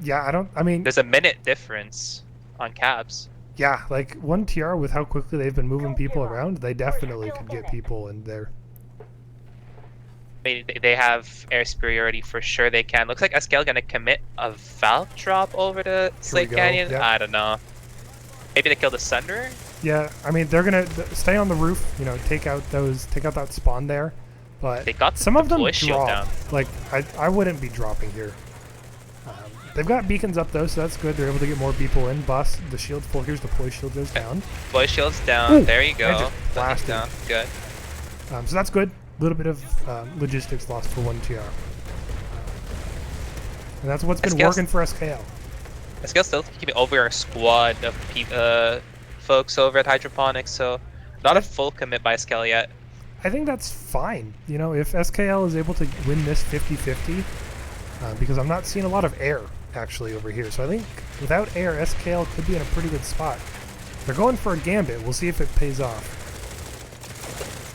[SPEAKER 1] Yeah, I mean,
[SPEAKER 2] There's a minute difference on caps.
[SPEAKER 1] yeah, like 1TR with how quickly they've been moving people around, they definitely could get people in there.
[SPEAKER 2] They have air superiority for sure. They can. Looks like SKL gonna commit a Valk drop over to Slate
[SPEAKER 1] go,
[SPEAKER 2] Canyon.
[SPEAKER 1] yep.
[SPEAKER 2] I don't know. Maybe they kill the Sunderer.
[SPEAKER 1] Yeah, I mean, they're gonna stay on the roof, you know, take out that spawn there. But
[SPEAKER 2] They got
[SPEAKER 1] some
[SPEAKER 2] the
[SPEAKER 1] of them
[SPEAKER 2] ploy shield
[SPEAKER 1] drop.
[SPEAKER 2] down.
[SPEAKER 1] Like, I wouldn't be dropping here. They've got beacons up though, so that's good. They're able to get more people in. Boss, the shield's full. Here's the ploy shield goes down.
[SPEAKER 2] Ploy shield's down.
[SPEAKER 1] Ooh,
[SPEAKER 2] There you go.
[SPEAKER 1] just blasted.
[SPEAKER 2] Down. Good.
[SPEAKER 1] So that's good. A little bit of logistics lost for 1TR. And that's what's been
[SPEAKER 2] SKL's
[SPEAKER 1] working for SKL.
[SPEAKER 2] SKL still keeping over a squad of folks over at hydroponics, so not a full commit by SKL yet.
[SPEAKER 1] I think that's fine. You know, if SKL is able to win this 50-50, because I'm not seeing a lot of air actually over here. So I think without air, SKL could be in a pretty good spot. They're going for a gambit. We'll see if it pays off.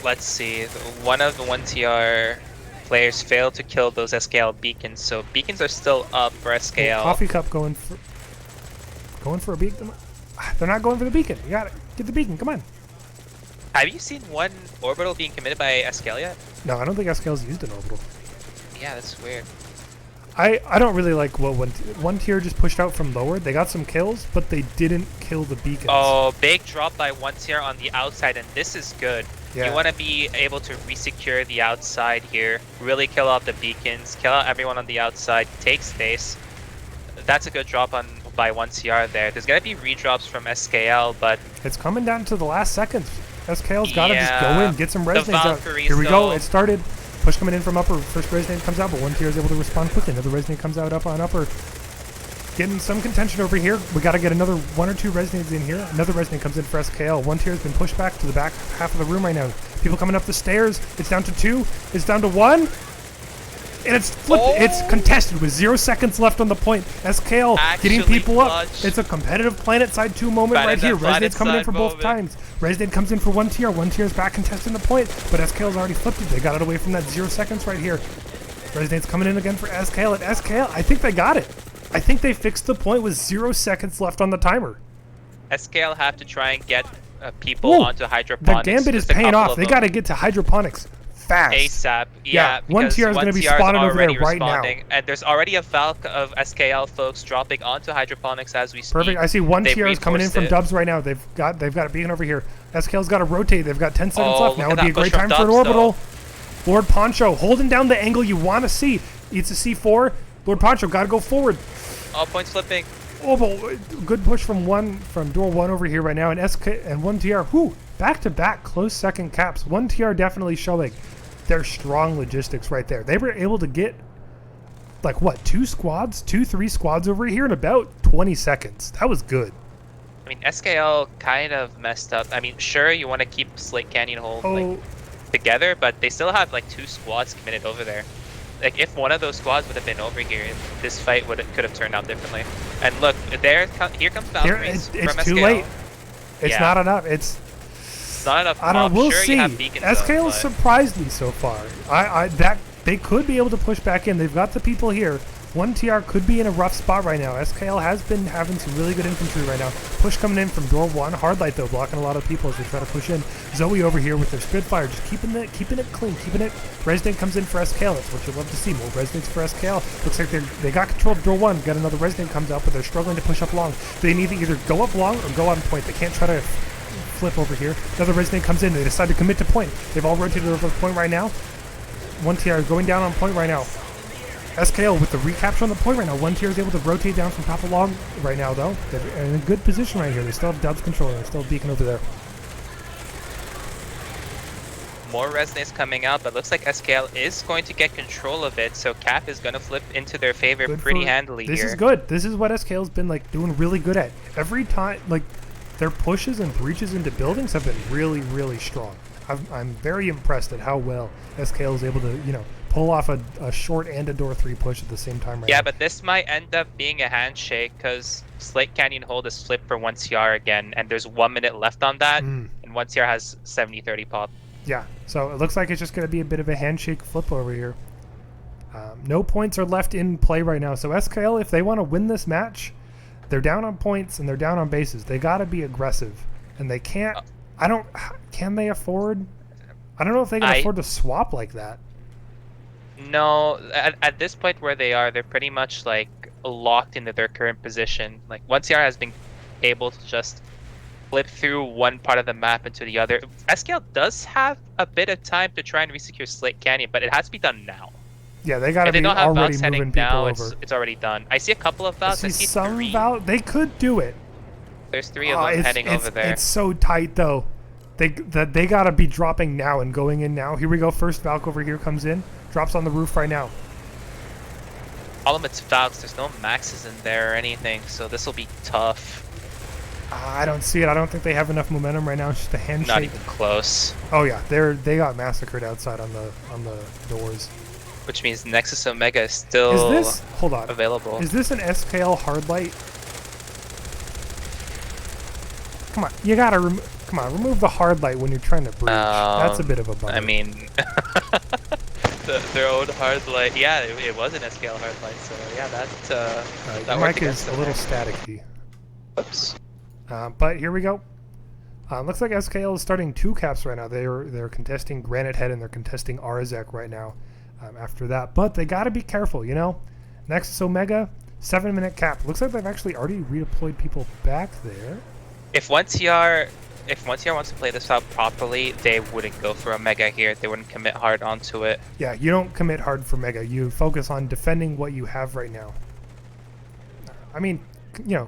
[SPEAKER 2] Let's see. One of the 1TR players failed to kill those SKL beacons, so beacons are still up for SKL.
[SPEAKER 1] Coffee Cup going for a beacon. They're not going for the beacon. You got it. Get the beacon. Come on.
[SPEAKER 2] Have you seen one orbital being committed by SKL yet?
[SPEAKER 1] No, I don't think SKL's used an orbital.
[SPEAKER 2] Yeah, that's weird.
[SPEAKER 1] I don't really like what one tier just pushed out from lower. They got some kills, but they didn't kill the beacons.
[SPEAKER 2] Oh, big drop by 1TR on the outside, and this is good.
[SPEAKER 1] Yeah.
[SPEAKER 2] You want to be able to resecure the outside here, really kill out the beacons, kill out everyone on the outside, take space. That's a good drop by 1CR there. There's going to be redrops from SKL, but
[SPEAKER 1] It's coming down to the last seconds. SKL's got to just go
[SPEAKER 2] Yeah.
[SPEAKER 1] in, get some
[SPEAKER 2] The
[SPEAKER 1] resonates out.
[SPEAKER 2] Valkyries,
[SPEAKER 1] Here we go.
[SPEAKER 2] though.
[SPEAKER 1] It started. Push coming in from upper. First resonate comes out, but one tier is able to respond quickly. Another resonate comes out up on upper. Getting some contention over here. We got to get another one or two resonates in here. Another resonate comes in for SKL. One tier has been pushed back to the back half of the room right now. People coming up the stairs. It's down to 2. It's down to 1. And it's flipped.
[SPEAKER 2] Oh.
[SPEAKER 1] It's contested with 0 seconds left on the point. SKL getting
[SPEAKER 2] Actually
[SPEAKER 1] people up.
[SPEAKER 2] clutch.
[SPEAKER 1] It's a competitive Planet Side 2 moment
[SPEAKER 2] Planet
[SPEAKER 1] right here.
[SPEAKER 2] Side, Planet
[SPEAKER 1] Resonate's coming in
[SPEAKER 2] Side
[SPEAKER 1] for both
[SPEAKER 2] moment.
[SPEAKER 1] times. Resident comes in for 1TR. 1TR's back contesting the point, but SKL's already flipped it. They got it away from that 0 seconds right here. Resident's coming in again for SKL. And SKL, I think they got it. I think they fixed the point with 0 seconds left on the timer.
[SPEAKER 2] SKL have to try and get people
[SPEAKER 1] Ooh,
[SPEAKER 2] onto
[SPEAKER 1] The
[SPEAKER 2] hydroponics.
[SPEAKER 1] gambit is
[SPEAKER 2] Just a
[SPEAKER 1] paying
[SPEAKER 2] couple
[SPEAKER 1] off.
[SPEAKER 2] of
[SPEAKER 1] They
[SPEAKER 2] them.
[SPEAKER 1] got to get to hydroponics fast.
[SPEAKER 2] ASAP.
[SPEAKER 1] Yeah,
[SPEAKER 2] Yeah,
[SPEAKER 1] 1TR is gonna be
[SPEAKER 2] 1TR
[SPEAKER 1] spotted over there
[SPEAKER 2] already
[SPEAKER 1] right now.
[SPEAKER 2] responding, and there's already a Valk of SKL folks dropping onto hydroponics as we speak.
[SPEAKER 1] Perfect. I see one
[SPEAKER 2] They've
[SPEAKER 1] tier is coming in
[SPEAKER 2] reinforced
[SPEAKER 1] from
[SPEAKER 2] it.
[SPEAKER 1] Dubs right now. They've got a beacon over here. SKL's got to rotate. They've got 10 seconds
[SPEAKER 2] Oh,
[SPEAKER 1] left.
[SPEAKER 2] look
[SPEAKER 1] Now
[SPEAKER 2] at
[SPEAKER 1] would be a
[SPEAKER 2] that push
[SPEAKER 1] great time
[SPEAKER 2] from
[SPEAKER 1] for an
[SPEAKER 2] Dubs,
[SPEAKER 1] orbital. Lord Poncho holding down the angle you want to see. It's a C4. Lord Poncho got to go forward.
[SPEAKER 2] Oh, points flipping.
[SPEAKER 1] Oh, but good push from door one over here right now, and SK and 1TR. Whoo, back to back close second caps. 1TR definitely showing their strong logistics right there. They were able to get like what, 3 squads over here in about 20 seconds. That was good.
[SPEAKER 2] I mean, SKL kind of messed up. I mean, sure, you want to keep Slate Canyon Hold like together, but they still have like 2 squads committed over there. Like, if one of those squads would have been over here, this fight could have turned out differently. And look, here comes Valkyries from SKL.
[SPEAKER 1] It's too late. It's not enough. It's
[SPEAKER 2] not enough.
[SPEAKER 1] I don't know. We'll
[SPEAKER 2] sure
[SPEAKER 1] see. SKL surprised me so far. That they could be able to push back in. They've got the people here. 1TR could be in a rough spot right now. SKL has been having some really good infantry right now. Push coming in from door 1. Hard light though, blocking a lot of people as they try to push in. Zoe over here with their Spitfire, just keeping it clean, keeping it. Resident comes in for SKL. That's what you love to see. More Residents for SKL. Looks like they got control of door 1. Got another Resident comes out, but they're struggling to push up long. They need to either go up long or go on point. They can't try to flip over here. Another Resident comes in. They decide to commit to point. They've all rotated over the point right now. 1TR going down on point right now. SKL with the recapture on the point right now. 1TR is able to rotate down from top along right now, though. They're in a good position right here. They still have Dubs control. They're still beacon over there.
[SPEAKER 2] More Resonance coming out, but looks like SKL is going to get control of it, so Cap is going to flip into their favor pretty handily here.
[SPEAKER 1] This is good. This is what SKL's been like doing really good at. Every time, like, their pushes and breaches into buildings have been really, really strong. I'm very impressed at how well SKL is able to, pull off a short and a door 3 push at the same time right now.
[SPEAKER 2] Yeah, but this might end up being a handshake because Slate Canyon Hold is flipped for 1TR again, and there's 1 minute left on that, and 1TR has 70-30 pop.
[SPEAKER 1] Yeah, so it looks like it's just going to be a bit of a handshake flip over here. No points are left in play right now, so SKL, if they want to win this match, they're down on points and they're down on bases. They got to be aggressive, and they can't. Can they afford? I don't know if they can afford to swap like that.
[SPEAKER 2] No, at this point where they are, they're pretty much like locked into their current position. Like 1TR has been able to just flip through one part of the map into the other. SKL does have a bit of time to try and resecure Slate Canyon, but it has to be done now.
[SPEAKER 1] Yeah, they got to be already moving people over.
[SPEAKER 2] It's already done. I see a couple of Vals. I see
[SPEAKER 1] some
[SPEAKER 2] 3.
[SPEAKER 1] They could do it.
[SPEAKER 2] There's 3 of them heading over there.
[SPEAKER 1] It's so tight though. They got to be dropping now and going in now. Here we go. First Valk over here comes in. Drops on the roof right now.
[SPEAKER 2] All of it's Valks. There's no maxes in there or anything, so this will be tough.
[SPEAKER 1] I don't see it. I don't think they have enough momentum right now. It's just a handshake.
[SPEAKER 2] Not even close.
[SPEAKER 1] Oh yeah, they got massacred outside on the doors.
[SPEAKER 2] Which means Nexus Omega is still available.
[SPEAKER 1] Is this an SKL hard light? Come on, you gotta remove the hard light when you're trying to breach. That's a bit of a bummer.
[SPEAKER 2] I mean, their own hard light. Yeah, it was an SKL hard light. So yeah, that
[SPEAKER 1] your mic is a little staticky.
[SPEAKER 2] Oops.
[SPEAKER 1] But here we go. Looks like SKL is starting 2 caps right now. They're contesting Granite Head and they're contesting Arazek right now. After that, but they got to be careful, Nexus Omega, 7-minute cap. Looks like they've actually already redeployed people back there.
[SPEAKER 2] If 1TR wants to play this out properly, they wouldn't go for Omega here. They wouldn't commit hard onto it.
[SPEAKER 1] Yeah, you don't commit hard for Mega. You focus on defending what you have right now. I mean,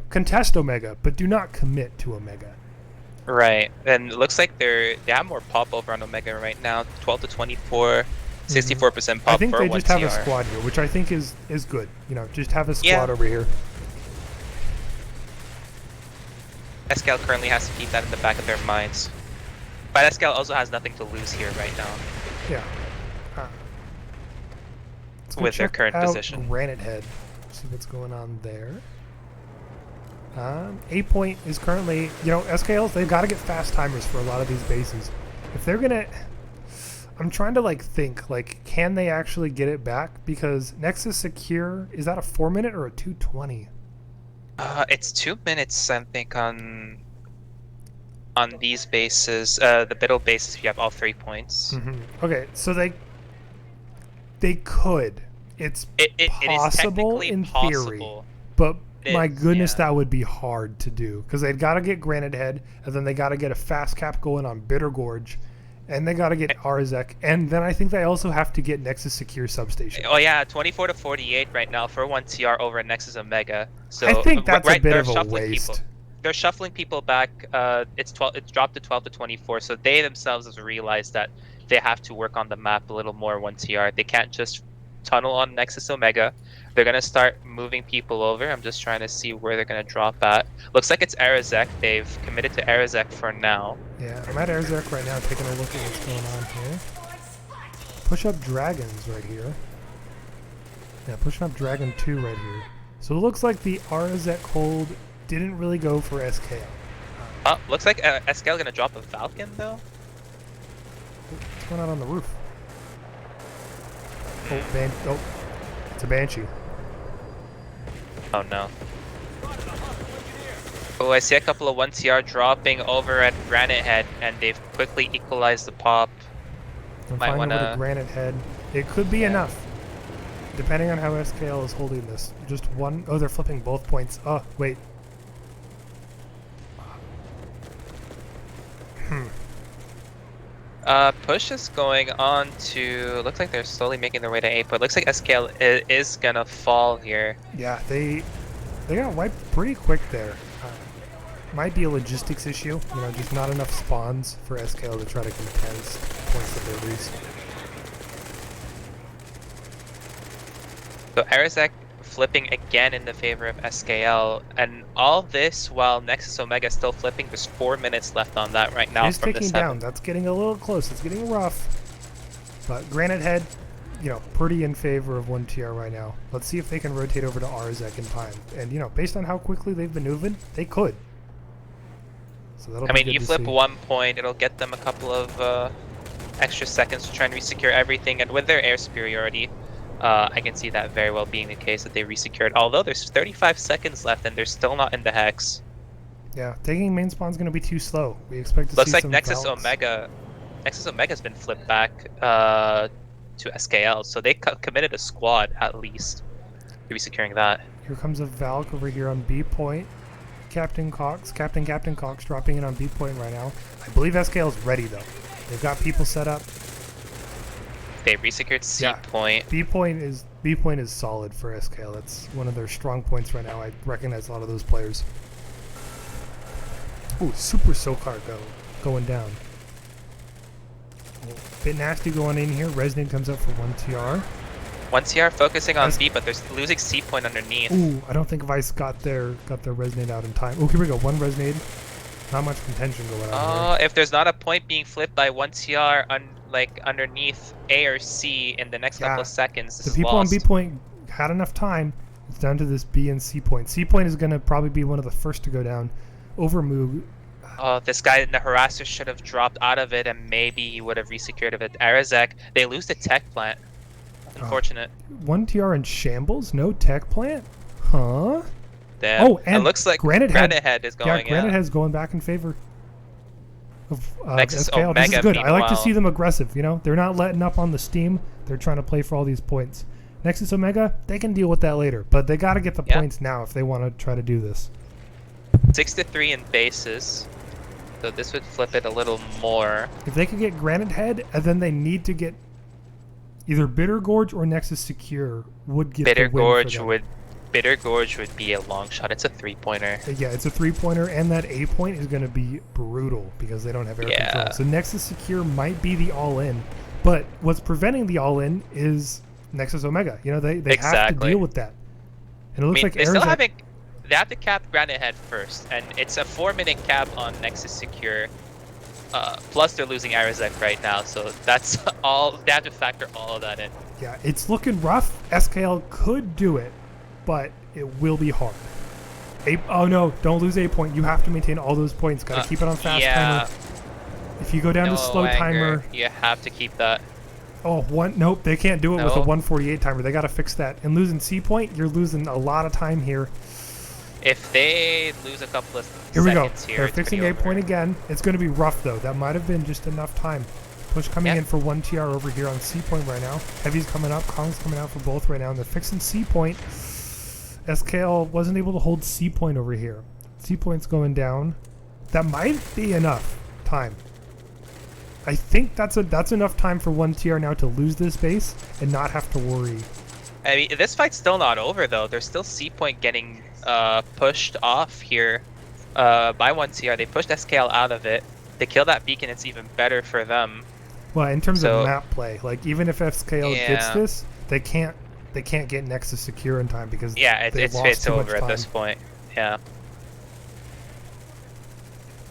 [SPEAKER 1] contest Omega, but do not commit to Omega.
[SPEAKER 2] Right, and it looks like they have more pop over on Omega right now. 12 to 24. 64% pop.
[SPEAKER 1] I think
[SPEAKER 2] for
[SPEAKER 1] they
[SPEAKER 2] 1TR.
[SPEAKER 1] just have a squad here, which I think is good. Just have a squad over here.
[SPEAKER 2] SKL currently has to keep that in the back of their minds. But SKL also has nothing to lose here right now.
[SPEAKER 1] Yeah.
[SPEAKER 2] With their current position.
[SPEAKER 1] Granite Head. See what's going on there. A point is currently, SKLs, they've got to get fast timers for a lot of these bases. If they're going to... I'm trying to think, can they actually get it back? Because Nexus Secure, is that a 4-minute or a 2:20?
[SPEAKER 2] It's 2 minutes, I think, on these bases. The middle bases, you have all 3 points.
[SPEAKER 1] Okay, so they could. It's possible in theory, but my goodness, that would be hard to do because they've got to get Granite Head, and then they got to get a fast cap going on Bitter Gorge. And they got to get Arzek. And then I think they also have to get Nexus Secure Substation.
[SPEAKER 2] Oh yeah, 24 to 48 right now for 1 TR over at Nexus Omega. So
[SPEAKER 1] I think that's a bit
[SPEAKER 2] they're
[SPEAKER 1] of a
[SPEAKER 2] shuffling
[SPEAKER 1] waste.
[SPEAKER 2] people. They're shuffling people back. It's dropped to 12 to 24. So they themselves have realized that they have to work on the map a little more 1 TR. They can't just tunnel on Nexus Omega. They're gonna start moving people over. I'm just trying to see where they're gonna drop at. Looks like it's Arazek. They've committed to Arazek for now.
[SPEAKER 1] Yeah, I'm at Arzek right now taking a look at what's going on here. Push up Dragons right here. Yeah, pushing up Dragon 2 right here. So it looks like the Arazek hold didn't really go for SKL.
[SPEAKER 2] Looks like SKL gonna drop a Falcon though.
[SPEAKER 1] What's going on the roof? Oh, it's a Banshee.
[SPEAKER 2] Oh no. Oh, I see a couple of 1 TR dropping over at Granite Head, and they've quickly equalized the pop.
[SPEAKER 1] I'm
[SPEAKER 2] Might
[SPEAKER 1] flying over
[SPEAKER 2] wanna-
[SPEAKER 1] to Granite Head. It could be enough, depending on how SKL is holding this. Just one. Oh, they're flipping both points. Oh, wait.
[SPEAKER 2] Push is going on to. Looks like they're slowly making their way to 8, but looks like SKL is gonna fall here.
[SPEAKER 1] Yeah, they got wiped pretty quick there. Might be a logistics issue. You know, just not enough spawns for SKL to try to contest points that they lose.
[SPEAKER 2] So Arazek flipping again in the favor of SKL, and all this while Nexus Omega is still flipping. There's 4 minutes left on that right now.
[SPEAKER 1] It's
[SPEAKER 2] from the
[SPEAKER 1] ticking
[SPEAKER 2] 7.
[SPEAKER 1] down. That's getting a little close. It's getting rough. But Granite Head, you know, pretty in favor of 1 TR right now. Let's see if they can rotate over to Arzek in time. And, you know, based on how quickly they've been moving, they could. So that'll
[SPEAKER 2] I
[SPEAKER 1] be
[SPEAKER 2] mean,
[SPEAKER 1] good
[SPEAKER 2] you
[SPEAKER 1] to
[SPEAKER 2] flip
[SPEAKER 1] see.
[SPEAKER 2] 1 point, it'll get them a couple of extra seconds to try and resecure everything, and with their air superiority, I can see that very well being the case that they resecured. Although there's 35 seconds left, and they're still not in the hex.
[SPEAKER 1] Yeah, taking main spawn's going to be too slow. We expect to
[SPEAKER 2] Looks
[SPEAKER 1] see
[SPEAKER 2] like
[SPEAKER 1] some
[SPEAKER 2] Nexus
[SPEAKER 1] balance.
[SPEAKER 2] Omega. Nexus Omega's been flipped back to SKL, so they committed a squad at least to resecuring that.
[SPEAKER 1] Here comes a Valk over here on B point. Captain Cox dropping in on B point right now. I believe SKL is ready though. They've got people set up.
[SPEAKER 2] They resecured C
[SPEAKER 1] Yeah.
[SPEAKER 2] point.
[SPEAKER 1] B point is solid for SKL. That's one of their strong points right now. I recognize a lot of those players. Ooh, super Sokar going down. Bit nasty going in here. Resonate comes up for 1 TR.
[SPEAKER 2] 1 TR focusing on
[SPEAKER 1] That's-
[SPEAKER 2] B, but they're losing C point underneath.
[SPEAKER 1] Ooh, I don't think Vice got their Resonate out in time. Oh, here we go. One Resonate. Not much contention going on here.
[SPEAKER 2] If there's not a point being flipped by 1 TR like underneath A or C in the next couple
[SPEAKER 1] Yeah.
[SPEAKER 2] of seconds, this
[SPEAKER 1] The
[SPEAKER 2] is
[SPEAKER 1] people
[SPEAKER 2] lost.
[SPEAKER 1] on B point had enough time. It's down to this B and C point. C point is going to probably be one of the first to go down. Over Moog.
[SPEAKER 2] Oh, this guy in the harasser should have dropped out of it, and maybe he would have resecured it. Arazek, they lose the tech plant. Unfortunate.
[SPEAKER 1] 1 TR in shambles? No tech plant? Huh?
[SPEAKER 2] Damn.
[SPEAKER 1] Oh, and
[SPEAKER 2] it looks like
[SPEAKER 1] Granite Head
[SPEAKER 2] is going.
[SPEAKER 1] Yeah, Granite Head's going back in favor of
[SPEAKER 2] Nexus
[SPEAKER 1] SKL. This is
[SPEAKER 2] Omega,
[SPEAKER 1] good. I like to
[SPEAKER 2] meanwhile-
[SPEAKER 1] see them aggressive, you know? They're not letting up on the steam. They're trying to play for all these points. Nexus Omega, they can deal with that later, but they got to get the
[SPEAKER 2] Yeah.
[SPEAKER 1] points now if they want to try to do this.
[SPEAKER 2] 6 to 3 in bases. So this would flip it a little more.
[SPEAKER 1] If they could get Granite Head, and then they need to get either Bitter Gorge or Nexus Secure would get
[SPEAKER 2] Bitter
[SPEAKER 1] the win
[SPEAKER 2] Gorge
[SPEAKER 1] for them.
[SPEAKER 2] would be a long shot. It's a 3-pointer.
[SPEAKER 1] Yeah, it's a 3-pointer, and that A point is going to be brutal because they don't have air
[SPEAKER 2] Yeah.
[SPEAKER 1] control. So Nexus Secure might be the all-in, but what's preventing the all-in is Nexus Omega. You know, they have to
[SPEAKER 2] Exactly.
[SPEAKER 1] deal with that. And it looks like
[SPEAKER 2] they still
[SPEAKER 1] Arizek-
[SPEAKER 2] haven't. They have to cap Granite Head first, and it's a 4-minute cap on Nexus Secure. Plus, they're losing Arazek right now, so that's all. They have to factor all of that in.
[SPEAKER 1] Yeah, it's looking rough. SKL could do it, but it will be hard. Oh no, don't lose A point. You have to maintain all those points. Gotta keep it on fast
[SPEAKER 2] yeah.
[SPEAKER 1] timer. If you go down
[SPEAKER 2] No,
[SPEAKER 1] to slow
[SPEAKER 2] Anger,
[SPEAKER 1] timer,
[SPEAKER 2] you have to keep that.
[SPEAKER 1] nope, they can't do it with a
[SPEAKER 2] No.
[SPEAKER 1] 148 timer. They gotta fix that. And losing C point, you're losing a lot of time here.
[SPEAKER 2] If they lose a couple of
[SPEAKER 1] Here we go.
[SPEAKER 2] seconds here,
[SPEAKER 1] They're
[SPEAKER 2] it's
[SPEAKER 1] fixing
[SPEAKER 2] pretty
[SPEAKER 1] A point
[SPEAKER 2] over.
[SPEAKER 1] again. It's going to be rough though. That might have been just enough time. Push coming
[SPEAKER 2] Yeah.
[SPEAKER 1] in for 1 TR over here on C point right now. Heavy's coming up. Kong's coming out for both right now. And they're fixing C point. SKL wasn't able to hold C point over here. C point's going down. That might be enough time. I think that's enough time for 1TR now to lose this base and not have to worry.
[SPEAKER 2] I mean, this fight's still not over though. There's still C point getting pushed off here by 1TR. They pushed SKL out of it. They kill that beacon, it's even better for them.
[SPEAKER 1] Well, in terms
[SPEAKER 2] So-
[SPEAKER 1] of map play, like even if SKL gets
[SPEAKER 2] Yeah.
[SPEAKER 1] this, they can't get Nexus secure in time because
[SPEAKER 2] Yeah,
[SPEAKER 1] they
[SPEAKER 2] it's
[SPEAKER 1] lost too
[SPEAKER 2] over
[SPEAKER 1] much
[SPEAKER 2] at this
[SPEAKER 1] time.
[SPEAKER 2] point. Yeah,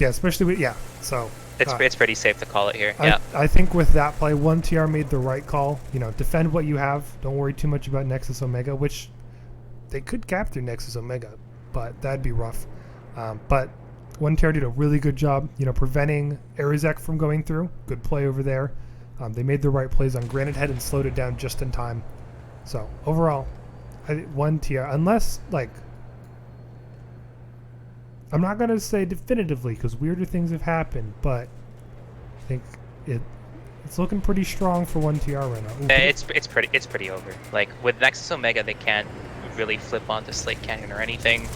[SPEAKER 1] Yeah, especially with So
[SPEAKER 2] it's pretty safe to call it here.
[SPEAKER 1] I,
[SPEAKER 2] Yeah.
[SPEAKER 1] I think with that play, 1TR made the right call. You know, defend what you have. Don't worry too much about Nexus Omega, which they could capture Nexus Omega, but that'd be rough. But 1TR did a really good job, you know, preventing Arizek from going through. Good play over there. They made the right plays on Granite Head and slowed it down just in time. So overall, 1TR, unless like, I'm not gonna say definitively because weirder things have happened, but I think it's looking pretty strong for 1TR right now. Ooh,
[SPEAKER 2] It's pretty over. Like with Nexus Omega, they can't really flip onto Slate Canyon or anything.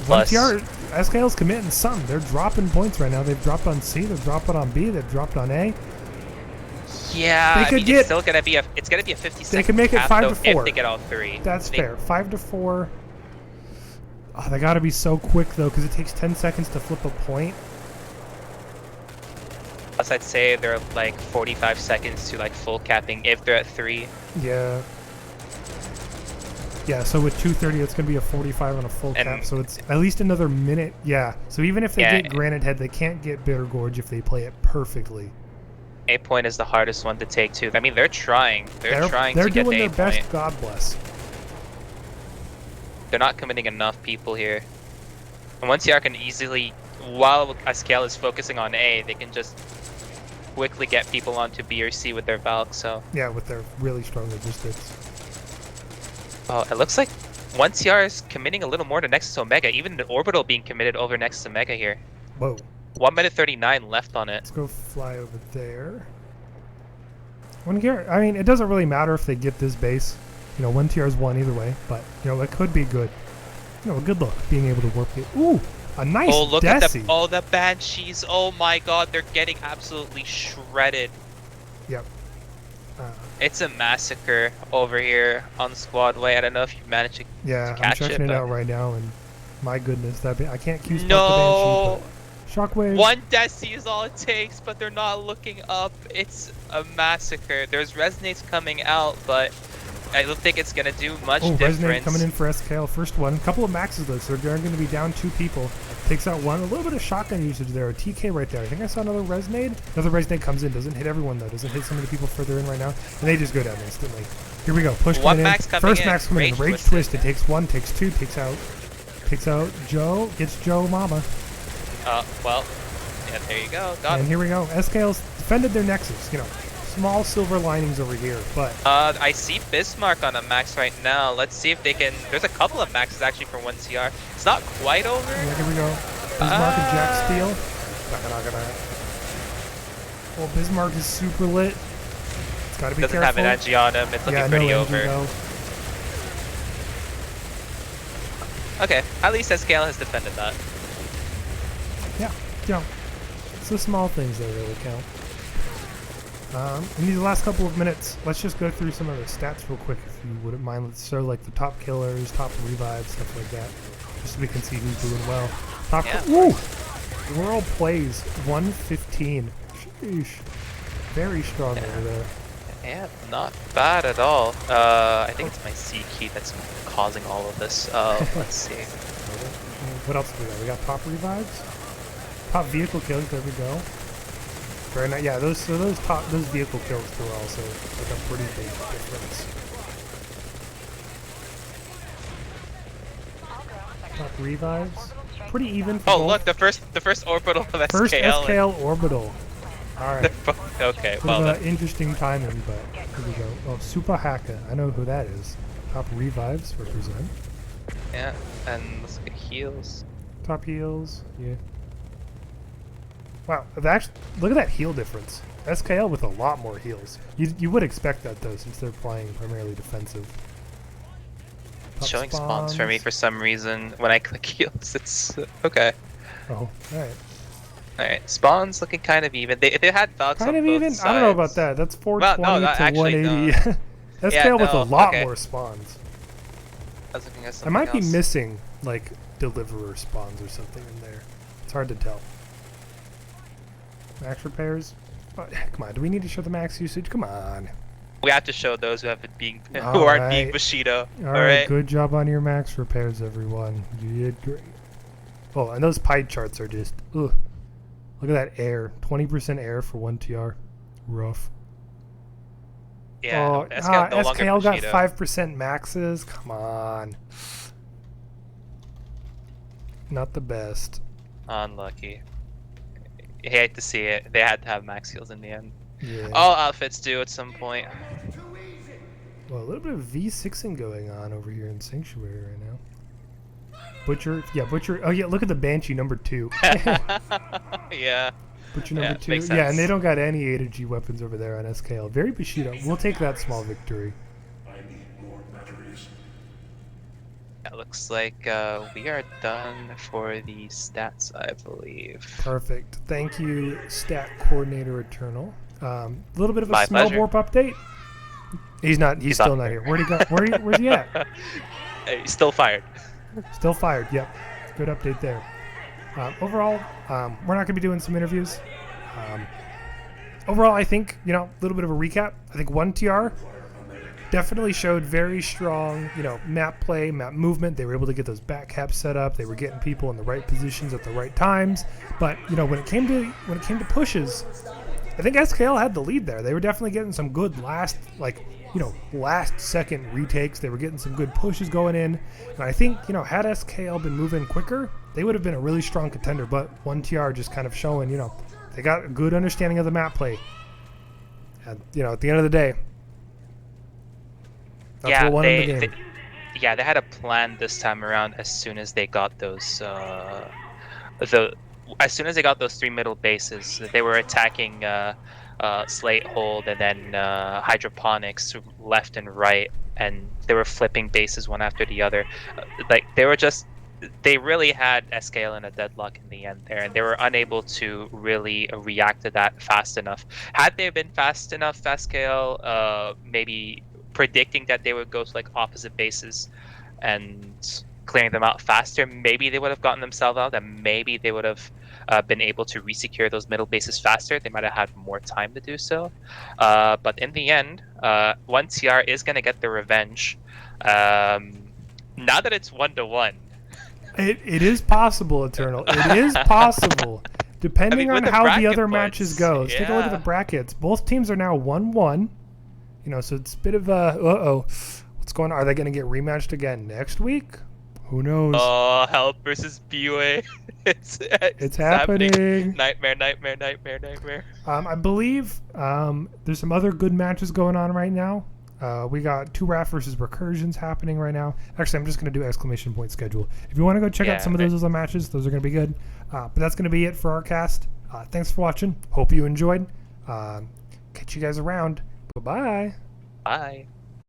[SPEAKER 1] 1TR, SKL's committing something. They're dropping points right now. They've dropped on C, they've dropped on B, they've dropped on A.
[SPEAKER 2] Yeah,
[SPEAKER 1] They
[SPEAKER 2] I
[SPEAKER 1] could
[SPEAKER 2] mean,
[SPEAKER 1] get-
[SPEAKER 2] it's still gonna be a 50-second.
[SPEAKER 1] They can make it
[SPEAKER 2] cap,
[SPEAKER 1] 5
[SPEAKER 2] though,
[SPEAKER 1] to 4.
[SPEAKER 2] if they get all three.
[SPEAKER 1] That's
[SPEAKER 2] They-
[SPEAKER 1] fair. 5 to 4. Oh, they gotta be so quick though, because it takes 10 seconds to flip a point.
[SPEAKER 2] Plus, I'd say they're like 45 seconds to like full capping if they're at 3.
[SPEAKER 1] Yeah. Yeah, so with 2:30, it's gonna be a 45 on a full
[SPEAKER 2] And-
[SPEAKER 1] cap, so it's at least another minute. Yeah. So even if they
[SPEAKER 2] Yeah.
[SPEAKER 1] get Granite Head, they can't get Bitter Gorge if they play it perfectly.
[SPEAKER 2] A point is the hardest one to take too. I mean, they're trying. They're trying
[SPEAKER 1] They're
[SPEAKER 2] to get
[SPEAKER 1] doing
[SPEAKER 2] the
[SPEAKER 1] their
[SPEAKER 2] A
[SPEAKER 1] best.
[SPEAKER 2] point.
[SPEAKER 1] God bless.
[SPEAKER 2] They're not committing enough people here. And once CR can easily, while SKL is focusing on A, they can just quickly get people onto B or C with their Valk. So,
[SPEAKER 1] Yeah, with their really strong logistics.
[SPEAKER 2] oh, it looks like 1CR is committing a little more to Nexus Omega. Even the Orbital being committed over Nexus Omega here.
[SPEAKER 1] Whoa.
[SPEAKER 2] 1 minute 39 left on it.
[SPEAKER 1] Let's go fly over there. I mean, it doesn't really matter if they get this base. You know, 1TR's won either way, but, you know, it could be good. You know, a good look being able to work it. Ooh, a nice
[SPEAKER 2] Oh, look at
[SPEAKER 1] Desi.
[SPEAKER 2] the Banshees. Oh my god, they're getting absolutely shredded.
[SPEAKER 1] Yep.
[SPEAKER 2] It's a massacre over here on Squad Way. I don't know if you managed to
[SPEAKER 1] Yeah, I'm
[SPEAKER 2] catch
[SPEAKER 1] checking it
[SPEAKER 2] but-
[SPEAKER 1] out right now, and my goodness, I can't Q spot
[SPEAKER 2] No!
[SPEAKER 1] the Banshee, but Shockwave.
[SPEAKER 2] One Desi is all it takes, but they're not looking up. It's a massacre. There's resonates coming out, but I don't think it's gonna do much
[SPEAKER 1] Oh,
[SPEAKER 2] difference.
[SPEAKER 1] Resonate coming in for SKL. First one. Couple of maxes though, so they're going to be down 2 people. Takes out one. A little bit of shotgun usage there. A TK right there. I think I saw another Resonate. Another Resonate comes in. Doesn't hit everyone though. Doesn't hit some of the people further in right now. And they just go down instantly. Here we go. Push
[SPEAKER 2] One
[SPEAKER 1] coming
[SPEAKER 2] max
[SPEAKER 1] in.
[SPEAKER 2] coming
[SPEAKER 1] First
[SPEAKER 2] in.
[SPEAKER 1] max coming in.
[SPEAKER 2] Rage
[SPEAKER 1] Rage
[SPEAKER 2] twisted.
[SPEAKER 1] twist. It takes 1. Takes 2. Takes out Joe. Gets Joe Mama.
[SPEAKER 2] Well, yeah, there you go. Got
[SPEAKER 1] And
[SPEAKER 2] him.
[SPEAKER 1] here we go. SKL's defended their Nexus. You know, small silver linings over here, but
[SPEAKER 2] I see Bismarck on a max right now. Let's see if they can. There's a couple of maxes actually for 1CR. It's not quite over.
[SPEAKER 1] yeah, here we go. Bismarck and Jack Steele. Well, Bismarck is super lit. It's got to be
[SPEAKER 2] Doesn't
[SPEAKER 1] careful.
[SPEAKER 2] have an edgy on him. It's looking
[SPEAKER 1] Yeah,
[SPEAKER 2] pretty
[SPEAKER 1] no
[SPEAKER 2] over.
[SPEAKER 1] NG though.
[SPEAKER 2] Okay, at least SKL has defended that.
[SPEAKER 1] Yeah, you know, it's the small things that really count. In these last couple of minutes, let's just go through some of the stats real quick, if you wouldn't mind. Let's show like the top killers, top revives, stuff like that, just so we can see who's doing well. Top.
[SPEAKER 2] Yeah.
[SPEAKER 1] Woo! World plays 115. Sheesh. Very strong over there.
[SPEAKER 2] Yeah, not bad at all. I think it's my C key that's causing all of this. Let's see.
[SPEAKER 1] What else do we got? We got top revives, top vehicle kills. There we go. Very nice. Yeah, those vehicle kills were also like a pretty big difference. Top revives, pretty even. For
[SPEAKER 2] Oh,
[SPEAKER 1] both.
[SPEAKER 2] look, the first orbital of SKL.
[SPEAKER 1] First SKL orbital. All right.
[SPEAKER 2] Okay,
[SPEAKER 1] Bit
[SPEAKER 2] well,
[SPEAKER 1] of interesting timing, but here we go. Oh, Super Haka. I know who that is. Top revives represent.
[SPEAKER 2] yeah, and let's look at heals.
[SPEAKER 1] Top heals. Yeah. Wow. Look at that heal difference. SKL with a lot more heals. You would expect that though, since they're playing primarily defensive.
[SPEAKER 2] It's
[SPEAKER 1] Top
[SPEAKER 2] showing spawns for me
[SPEAKER 1] spawns.
[SPEAKER 2] for some reason. When I click heals, it's okay.
[SPEAKER 1] Oh, all right.
[SPEAKER 2] Alright, spawn's looking kind of even. They had Valks
[SPEAKER 1] Kind
[SPEAKER 2] on
[SPEAKER 1] of
[SPEAKER 2] both
[SPEAKER 1] even?
[SPEAKER 2] sides.
[SPEAKER 1] I don't know about that. That's
[SPEAKER 2] Well,
[SPEAKER 1] 420
[SPEAKER 2] no,
[SPEAKER 1] to
[SPEAKER 2] actually,
[SPEAKER 1] 180.
[SPEAKER 2] no. Yeah,
[SPEAKER 1] SKL with a
[SPEAKER 2] no,
[SPEAKER 1] lot
[SPEAKER 2] okay.
[SPEAKER 1] more spawns.
[SPEAKER 2] I was looking at
[SPEAKER 1] I
[SPEAKER 2] something
[SPEAKER 1] might be
[SPEAKER 2] else.
[SPEAKER 1] missing, like, deliverer spawns or something in there. It's hard to tell. Max repairs? Oh, come on, do we need to show the max usage? Come on.
[SPEAKER 2] We have to show those who haven't being who
[SPEAKER 1] All
[SPEAKER 2] aren't being
[SPEAKER 1] right.
[SPEAKER 2] Bushido.
[SPEAKER 1] Alright, good job on your max repairs, everyone. You did great. Oh, and those pie charts are just, ugh. Look at that air. 20% air for 1 TR. Rough.
[SPEAKER 2] Yeah,
[SPEAKER 1] Oh,
[SPEAKER 2] SKL no longer
[SPEAKER 1] SKL got
[SPEAKER 2] Bushido.
[SPEAKER 1] 5% maxes? Come on. Not the best.
[SPEAKER 2] Unlucky. You hate to see it. They had to have max heals in the end.
[SPEAKER 1] Yeah.
[SPEAKER 2] All outfits do at some point.
[SPEAKER 1] Well, a little bit of V6ing going on over here in Sanctuary right now. Butcher. Yeah, Butcher. Oh, yeah, look at the Banshee number 2.
[SPEAKER 2] Yeah.
[SPEAKER 1] Butcher number 2.
[SPEAKER 2] makes
[SPEAKER 1] Yeah, and they
[SPEAKER 2] sense.
[SPEAKER 1] don't got any A to G weapons over there on SKL. Very Bushido. We'll take that small victory.
[SPEAKER 3] I need more batteries.
[SPEAKER 2] It looks like we are done for the stats, I believe.
[SPEAKER 1] Perfect. Thank you, Stat Coordinator Eternal. A little bit of a
[SPEAKER 2] My pleasure.
[SPEAKER 1] Smelborp update. He's not. He's still not here. Where'd he go? Where's he at?
[SPEAKER 2] He's still fired.
[SPEAKER 1] Still fired. Yep. Good update there. Overall, we're not going to be doing some interviews. Overall, I think, a little bit of a recap. I think 1TR definitely showed very strong, map play, map movement. They were able to get those back caps set up. They were getting people in the right positions at the right times. But, when it came to pushes, I think SKL had the lead there. They were definitely getting some good last second retakes. They were getting some good pushes going in. And I think, had SKL been moving quicker, they would have been a really strong contender. But 1TR just kind of showing, they got a good understanding of the map play. And, at the end of the day, that's what won them the game.
[SPEAKER 2] They had a plan this time around as soon as they got those as soon as they got those 3 middle bases. They were attacking Slate Hold and then Hydroponics left and right, and they were flipping bases one after the other. They really had SKL in a deadlock in the end there, and they were unable to really react to that fast enough. Had they been fast enough, SKL, maybe predicting that they would go to opposite bases and clearing them out faster, maybe they would have gotten themselves out, and maybe they would have been able to resecure those middle bases faster. They might have had more time to do so. But in the end, 1TR is going to get their revenge. Now that it's 1-1.
[SPEAKER 1] It is possible, Eternal. It is possible. Depending on how the other matches go. Let's take a look at the brackets. Both teams are now 1-1. So it's a bit of a, what's going on? Are they going to get rematched again next week? Who knows?
[SPEAKER 2] Oh, Help versus BUA. It's
[SPEAKER 1] happening.
[SPEAKER 2] Nightmare.
[SPEAKER 1] I believe there's some other good matches going on right now. We got 2RAF versus Recursions happening right now. Actually, I'm just going to do exclamation point schedule. If you want to go check out some of those other matches, those are going to be good. But that's going to be it for our cast. Thanks for watching. Hope you enjoyed. Catch you guys around. Bye-bye.
[SPEAKER 2] Bye.